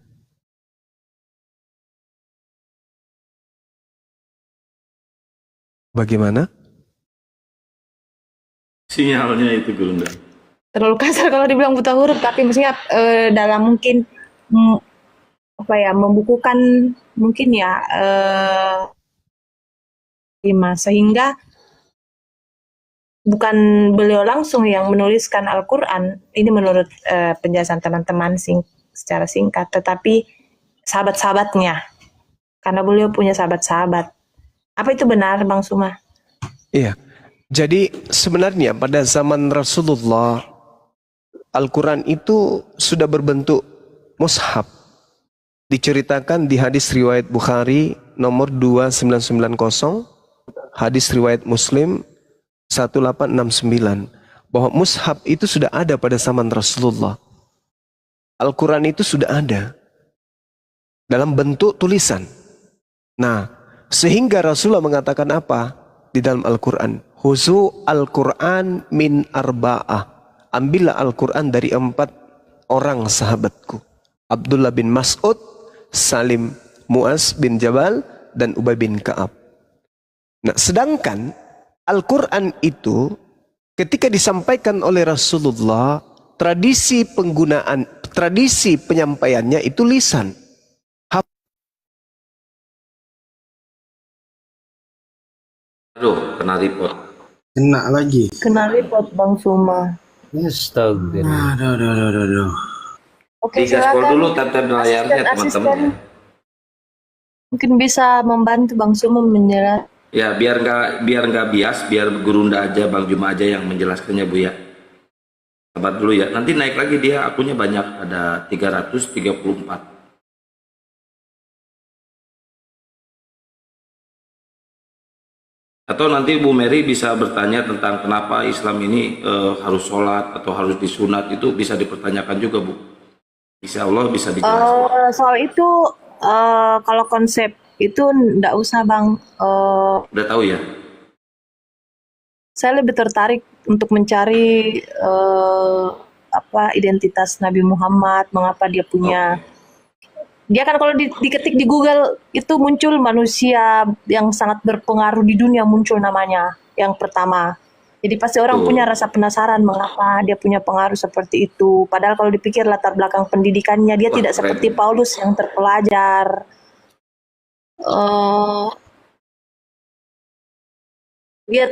S3: Bagaimana?
S4: Sinyalnya itu Gurunda.
S2: Terlalu kasar kalau dibilang buta huruf, tapi maksudnya dalam mungkin membukukan mungkin ya sehingga bukan beliau langsung yang menuliskan Al-Quran, ini menurut penjelasan teman-teman secara singkat, tetapi sahabat-sahabatnya, karena beliau punya sahabat-sahabat. Apa itu benar, Bang Suma?
S3: Iya. Jadi sebenarnya pada zaman Rasulullah, Al-Quran itu sudah berbentuk mushaf. Diceritakan di hadis riwayat Bukhari nomor 2990, hadis riwayat Muslim 1869, bahwa mushaf itu sudah ada pada zaman Rasulullah. Al-Quran itu sudah ada dalam bentuk tulisan. Nah, sehingga Rasulullah mengatakan apa di dalam Al-Quran? Huzu Al-Quran min arba'ah. Ambillah Al-Quran dari 4 orang sahabatku. Abdullah bin Mas'ud, Salim Mu'az bin Jabal, dan Ubay bin Ka'ab. Nah, sedangkan Al-Quran itu ketika disampaikan oleh Rasulullah, tradisi penyampaiannya itu lisan.
S4: Aduh, kena report.
S7: Kena lagi.
S2: Kena report, Bang Suma.
S5: Astagfirullah.
S7: Aduh.
S2: Oke,
S4: Digaspol
S2: silakan.
S4: dulu tab-tab layarnya
S2: Asisten.
S4: teman-teman.
S2: Mungkin bisa membantu Bang Suma menjelaskan.
S4: Ya, biar nggak bias, biar Gurunda aja, Bang Juma aja yang menjelaskannya, Bu ya. Sabar dulu ya. Nanti naik lagi dia, akunnya banyak, ada 334. Atau nanti Bu Mary bisa bertanya tentang kenapa Islam ini harus sholat atau harus disunat, itu bisa dipertanyakan juga, Bu. Insya Allah bisa dijelaskan.
S2: Soal itu kalau konsep itu enggak usah Bang.
S4: Udah tahu ya?
S2: Saya lebih tertarik untuk mencari identitas Nabi Muhammad, mengapa dia punya. Dia kan kalau diketik di Google itu muncul manusia yang sangat berpengaruh di dunia, muncul namanya yang pertama. Jadi pasti orang punya rasa penasaran mengapa dia punya pengaruh seperti itu. Padahal kalau dipikir latar belakang pendidikannya dia tidak seperti Paulus yang terpelajar. Dia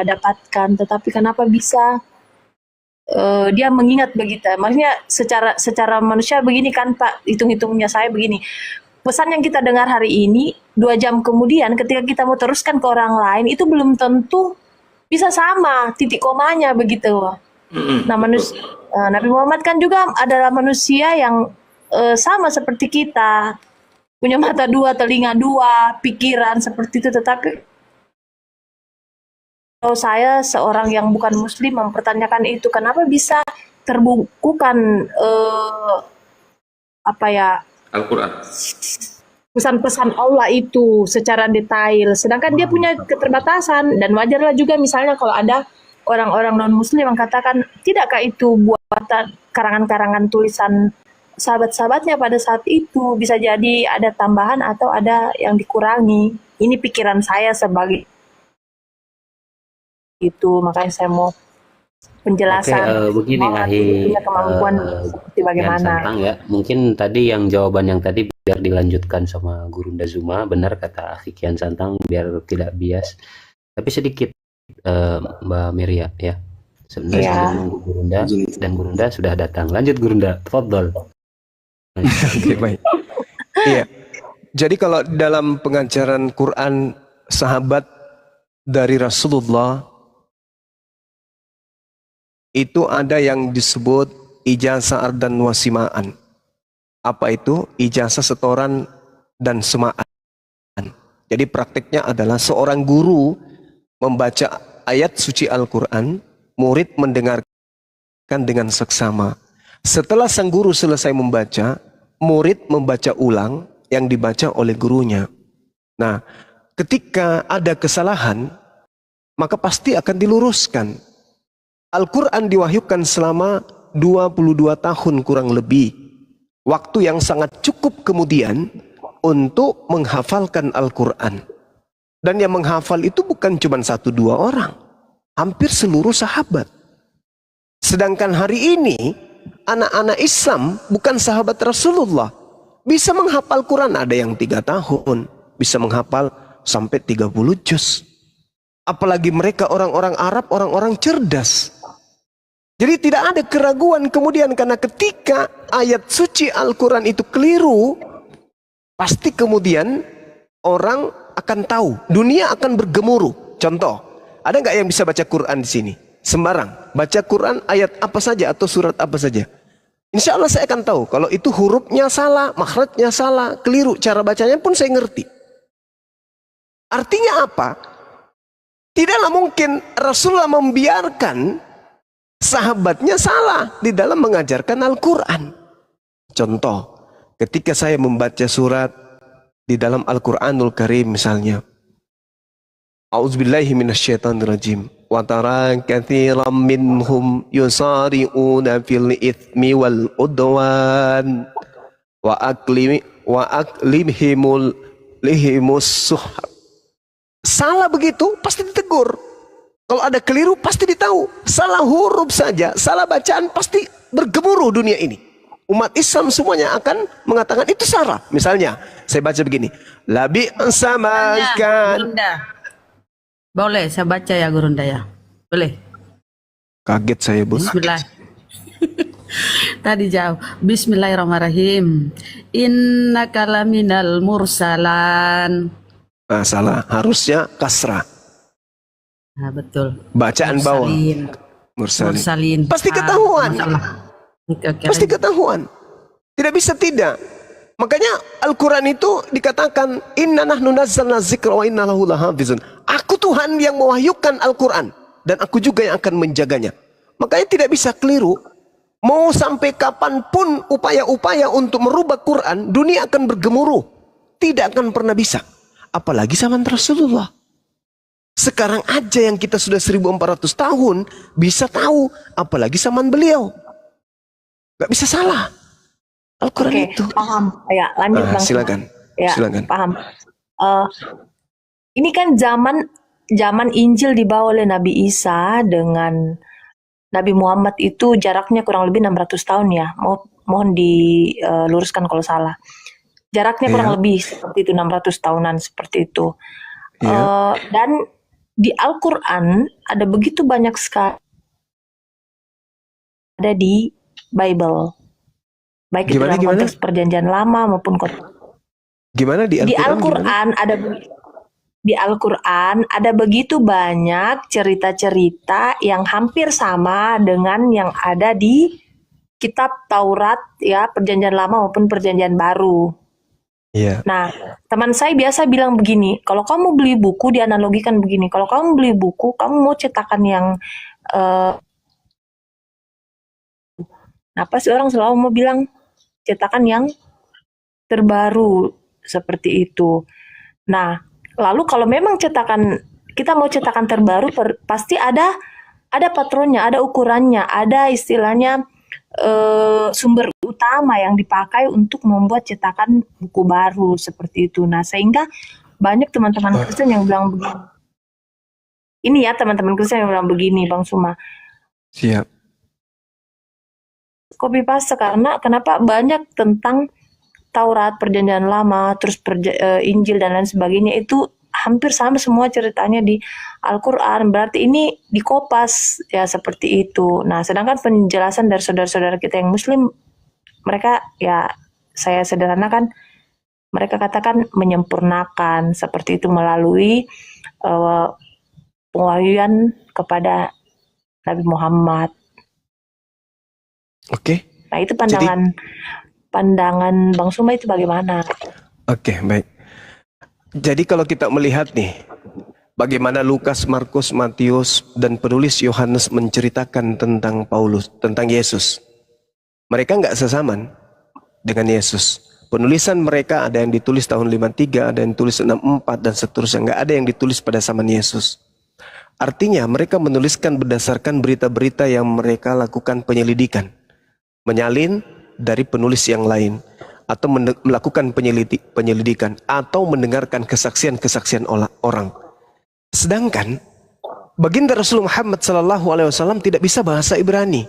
S2: dapatkan, tetapi kenapa bisa dia mengingat begitu? Maksudnya secara manusia begini kan Pak, hitung-hitungnya saya begini. Pesan yang kita dengar hari ini 2 jam kemudian ketika kita mau teruskan ke orang lain itu belum tentu bisa sama titik komanya begitu. Nah, Nabi Muhammad kan juga adalah manusia yang sama seperti kita, punya mata 2, telinga 2, pikiran seperti itu. Tetapi kalau saya seorang yang bukan Muslim mempertanyakan itu, kenapa bisa terbukukan apa ya,
S4: Al-Quran.
S2: pesan-pesan Allah itu secara detail. Sedangkan dia punya keterbatasan, dan wajarlah juga misalnya kalau ada orang-orang non-muslim yang katakan, tidakkah itu buatan karangan-karangan tulisan sahabat-sahabatnya pada saat itu, bisa jadi ada tambahan atau ada yang dikurangi. Ini pikiran saya sebagai itu, makanya saya mau penjelasan.
S5: Begini
S2: Mau
S5: Ahi,
S2: punya kemampuan seperti
S5: Yan
S2: bagaimana.
S5: Santang ya. Mungkin tadi yang jawaban yang tadi biar dilanjutkan sama Gurunda Zuma, benar kata Akhi Kian Santang, biar tidak bias. Tapi sedikit Mbak Miria ya. Sebenarnya
S2: Iya.
S5: sambil menunggu Gurunda, dan Gurunda sudah datang. Lanjut Gurunda, tafadhol.
S3: Oke, baik. Iya. Jadi kalau dalam pengajaran Quran sahabat dari Rasulullah itu ada yang disebut ijazah dan wasimaan. Apa itu? Ijazah setoran dan semaan. Jadi praktiknya adalah seorang guru membaca ayat suci Al-Quran, murid mendengarkan dengan seksama. Setelah sang guru selesai membaca, murid membaca ulang yang dibaca oleh gurunya. Nah, ketika ada kesalahan, maka pasti akan diluruskan. Al-Quran diwahyukan selama 22 tahun kurang lebih. Waktu yang sangat cukup kemudian untuk menghafalkan Al-Quran. Dan yang menghafal itu bukan cuma 1-2 orang. Hampir seluruh sahabat. Sedangkan hari ini, anak-anak Islam bukan sahabat Rasulullah. Bisa menghafal Quran, ada yang 3 tahun. Bisa menghafal sampai 30 juz. Apalagi mereka orang-orang Arab, orang-orang cerdas. Jadi tidak ada keraguan kemudian, karena ketika ayat suci Al-Quran itu keliru, pasti kemudian orang akan tahu, dunia akan bergemuruh. Contoh, ada nggak yang bisa baca Quran di sini? Sembarang, baca Quran ayat apa saja atau surat apa saja. Insya Allah saya akan tahu, kalau itu hurufnya salah, makhrajnya salah, keliru, cara bacanya pun saya ngerti. Artinya apa? Tidaklah mungkin Rasulullah membiarkan sahabatnya salah di dalam mengajarkan Al-Quran. Contoh, ketika saya membaca surat di dalam Al-Quranul Karim misalnya, A'udzubillahi minasyaitonirrajim. Wa tara katsiran minhum yusari'una fil itsmi wal udwan wa aklimhimul lihimus suhar. Salah begitu pasti ditegur. Kalau ada keliru pasti ditahu. Salah huruf saja, salah bacaan pasti bergemuruh dunia ini. Umat Islam semuanya akan mengatakan itu salah. Misalnya, saya baca begini. Labi samakan.
S1: Gurunda. Boleh saya baca ya Gurunda ya? Boleh?
S3: Kaget saya, Bos.
S1: Bismillah. Tadi jauh. Bismillahirrahmanirrahim. Innaka laminal mursalan.
S3: Nah, salah. Harusnya kasrah.
S1: Nah, betul.
S3: Bacaan bawah.
S1: Mursalin.
S3: Mursalin.
S1: Mursalin.
S3: Pasti ketahuan.
S1: Oke.
S3: Pasti ketahuan. Tidak bisa tidak. Makanya Al-Quran itu dikatakan inna nahnu nazzalna dzikra wa inna lahu lahafizun. Aku Tuhan yang mewahyukan Al-Quran dan aku juga yang akan menjaganya. Makanya tidak bisa keliru. Mau sampai kapanpun upaya-upaya untuk merubah Quran, dunia akan bergemuruh. Tidak akan pernah bisa. Apalagi zaman Rasulullah. Sekarang aja yang kita sudah 1400 tahun bisa tahu, apalagi zaman beliau. Gak bisa salah. Al-Quran
S2: Oke,
S3: itu.
S2: paham. Ya, lanjut Bang.
S3: Silakan.
S2: Ya,
S3: Silakan.
S2: paham. Ini kan zaman Injil dibawa oleh Nabi Isa dengan Nabi Muhammad itu jaraknya kurang lebih 600 tahun ya. Mohon diluruskan kalau salah. Jaraknya kurang
S3: Iya.
S2: lebih seperti itu, 600 tahunan seperti itu.
S3: Iya.
S2: Dan di Al-Quran ada begitu banyak sekali ada di Bible. Baik itu
S3: Gimana,
S2: dalam konteks perjanjian lama maupun
S3: Gimana di
S2: di
S3: Al-Quran?
S2: Al-Quran di Al-Quran ada begitu banyak cerita-cerita yang hampir sama dengan yang ada di kitab Taurat ya, perjanjian lama maupun perjanjian baru.
S3: Iya.
S2: Nah, teman saya biasa bilang begini, kalau kamu beli buku dianalogikan begini, kalau kamu beli buku, kamu mau cetakan yang
S8: Nah, pasti orang selalu mau bilang cetakan yang terbaru seperti itu. Nah, lalu kalau memang kita mau cetakan terbaru, pasti ada patronnya, ada ukurannya, ada istilahnya sumber utama yang dipakai untuk membuat cetakan buku baru seperti itu. Nah, sehingga banyak teman-teman Kristen yang bilang begini. Ini ya teman-teman Kristen yang bilang begini, Bang Suma.
S3: Siap.
S8: Copy paste karena kenapa banyak tentang Taurat, Perjanjian Lama, terus Injil dan lain sebagainya itu hampir sama semua ceritanya di Al-Quran. Berarti ini dikopas ya seperti itu. Nah, sedangkan penjelasan dari saudara-saudara kita yang Muslim, mereka ya saya sederhanakan, mereka katakan menyempurnakan seperti itu melalui pewahyuan kepada Nabi Muhammad.
S3: Oke.
S8: Nah, itu pandangan Bang Suma itu bagaimana?
S3: Oke, baik. Jadi kalau kita melihat nih, bagaimana Lukas, Markus, Matius, dan penulis Yohanes menceritakan tentang Paulus, tentang Yesus. Mereka nggak sesaman dengan Yesus. Penulisan mereka ada yang ditulis tahun 53, ada yang ditulis 64, dan seterusnya. Nggak ada yang ditulis pada zaman Yesus. Artinya mereka menuliskan berdasarkan berita-berita yang mereka lakukan penyelidikan. Menyalin dari penulis yang lain. Atau melakukan penyelidikan. Atau mendengarkan kesaksian-kesaksian orang. Sedangkan baginda Rasulullah Muhammad SAW tidak bisa bahasa Ibrani.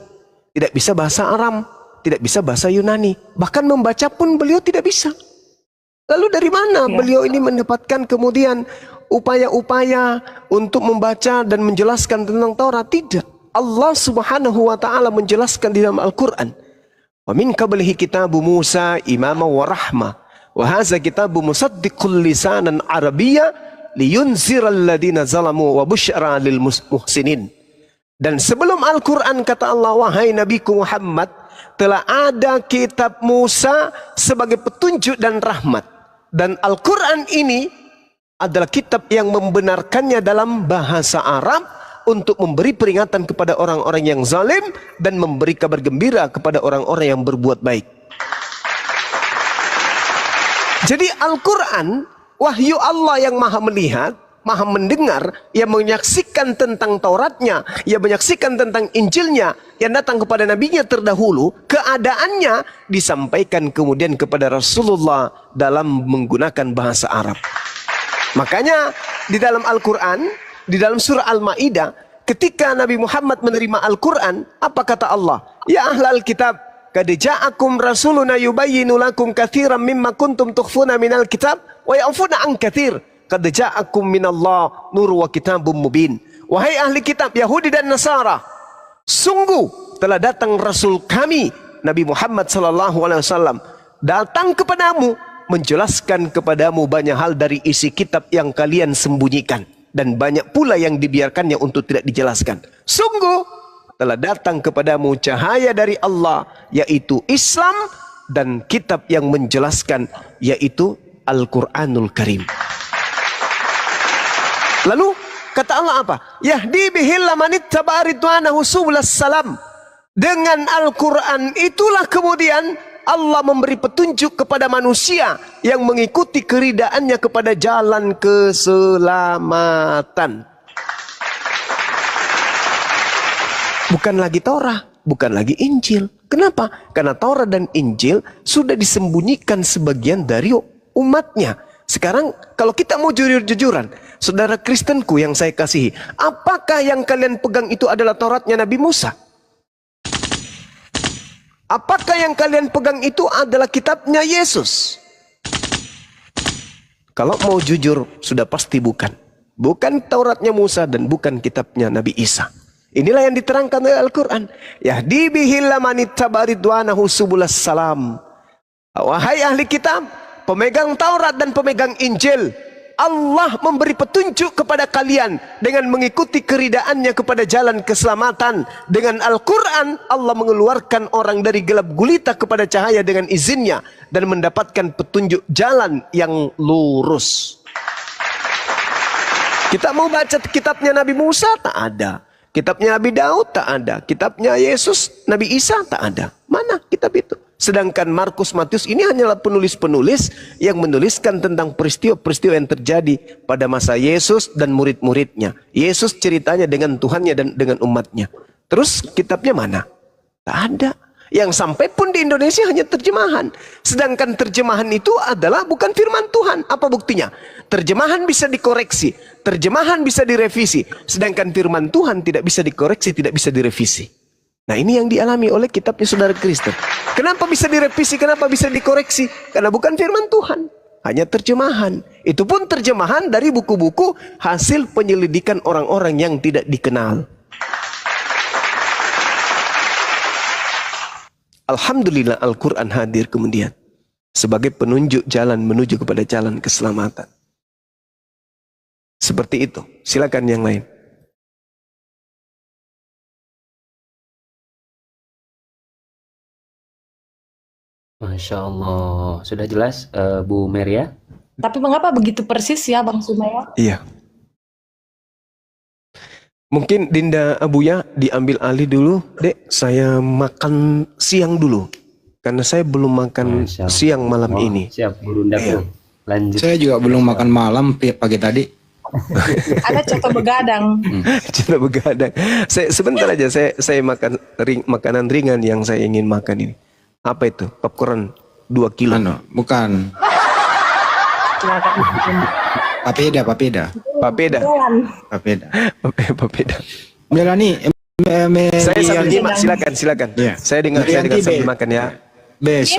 S3: Tidak bisa bahasa Aram. Tidak bisa bahasa Yunani. Bahkan membaca pun beliau tidak bisa. Lalu dari mana beliau ini mendapatkan kemudian upaya-upaya untuk membaca dan menjelaskan tentang Taurat? Tidak. Allah Subhanahu wa taala menjelaskan di dalam Al-Qur'an. Wa min qablihi kitabu Musa imama wa rahmah. Wa hadza kitabu musaddiqul lisanan arabiyya liyunziral ladina zalamu wa busyra lil muhsinin. Dan sebelum Al-Qur'an kata Allah, wahai Nabiku Muhammad, telah ada kitab Musa sebagai petunjuk dan rahmat. Dan Al-Qur'an ini adalah kitab yang membenarkannya dalam bahasa Arab untuk memberi peringatan kepada orang-orang yang zalim dan memberi kabar gembira kepada orang-orang yang berbuat baik. Jadi Al-Quran, wahyu Allah yang maha melihat, maha mendengar, yang menyaksikan tentang Tauratnya, yang menyaksikan tentang Injilnya, yang datang kepada nabinya terdahulu, keadaannya disampaikan kemudian kepada Rasulullah dalam menggunakan bahasa Arab. Makanya di dalam Al-Quran, di dalam surah Al-Ma'idah, ketika Nabi Muhammad menerima Al-Quran, apa kata Allah? Ya ahlal kitab, qad ja'akum rasuluna yubayyinu lakum katsiran mimma kuntum tukhfuna minal kitab wa ya'funa an katsir. Qad ja'akum minallah nur wa kitabum mubin. Wahai ahli kitab Yahudi dan Nasara, sungguh telah datang Rasul kami Nabi Muhammad SAW datang kepadamu menjelaskan kepadamu banyak hal dari isi kitab yang kalian sembunyikan, dan banyak pula yang dibiarkannya untuk tidak dijelaskan. Sungguh telah datang kepadamu cahaya dari Allah, yaitu Islam, dan kitab yang menjelaskan, yaitu Al-Quranul Karim. Lalu kata Allah apa? Yahdi bihil lamanit tabaridwanahu subulas salam. Dengan Al-Quran itulah kemudian Allah memberi petunjuk kepada manusia yang mengikuti keridaannya kepada jalan keselamatan. Bukan lagi Taurat, bukan lagi Injil. Kenapa? Karena Taurat dan Injil sudah disembunyikan sebagian dari umatnya. Sekarang kalau kita mau jujur-jujuran, saudara Kristenku yang saya kasihi, apakah yang kalian pegang itu adalah Tauratnya Nabi Musa? Apakah yang kalian pegang itu adalah kitabnya Yesus? Kalau mau jujur, sudah pasti bukan. Bukan Tauratnya Musa dan bukan kitabnya Nabi Isa. Inilah yang diterangkan oleh Al-Quran. Yahdi bihil lamanit tabaridwanahu subulas salam. Wahai ahli kitab, pemegang Taurat dan pemegang Injil, Allah memberi petunjuk kepada kalian dengan mengikuti keridaannya kepada jalan keselamatan. Dengan Al-Quran, Allah mengeluarkan orang dari gelap gulita kepada cahaya dengan izinnya dan mendapatkan petunjuk jalan yang lurus. Kita mau baca kitabnya Nabi Musa? Tak ada. Kitabnya Nabi Daud tak ada. Kitabnya Yesus, Nabi Isa tak ada. Mana kitab itu? Sedangkan Markus, Matius ini hanyalah penulis-penulis yang menuliskan tentang peristiwa-peristiwa yang terjadi pada masa Yesus dan murid-muridnya. Yesus ceritanya dengan Tuhannya dan dengan umatnya. Terus kitabnya mana? Tak ada. Yang sampai pun di Indonesia hanya terjemahan. Sedangkan terjemahan itu adalah bukan firman Tuhan. Apa buktinya? Terjemahan bisa dikoreksi. Terjemahan bisa direvisi. Sedangkan firman Tuhan tidak bisa dikoreksi, tidak bisa direvisi. Nah, ini yang dialami oleh kitabnya saudara Kristen. Kenapa bisa direvisi? Kenapa bisa dikoreksi? Karena bukan firman Tuhan. Hanya terjemahan. Itu pun terjemahan dari buku-buku hasil penyelidikan orang-orang yang tidak dikenal. Alhamdulillah Al-Quran hadir kemudian sebagai penunjuk jalan menuju kepada jalan keselamatan. Seperti itu. Silakan yang lain.
S5: Masya Allah. Sudah jelas, Bu Meria?
S8: Tapi mengapa begitu persis ya Bang Sumaya?
S3: Iya. Mungkin Dinda Abuya diambil alih dulu, Dek. Saya makan siang dulu. Karena saya belum makan
S5: Masya Allah.
S3: siang malam
S5: Oh,
S3: ini.
S5: siap, Gurunda
S3: Iya.
S5: Lanjut.
S6: Saya juga belum makan malam pagi tadi.
S8: Ada coto begadang.
S3: Cinta begadang. Sebentar aja, saya makan makanan ringan yang saya ingin makan ini. Apa itu? Popcorn 2 kilo.
S6: Bukan. Papeda.
S3: Papeda. Papeda.
S6: Melani,
S3: Saya sambil nyimak, silakan.
S6: Iya.
S3: Saya dengar
S6: Merianti
S3: sambil
S6: B.
S3: makan ya.
S6: besok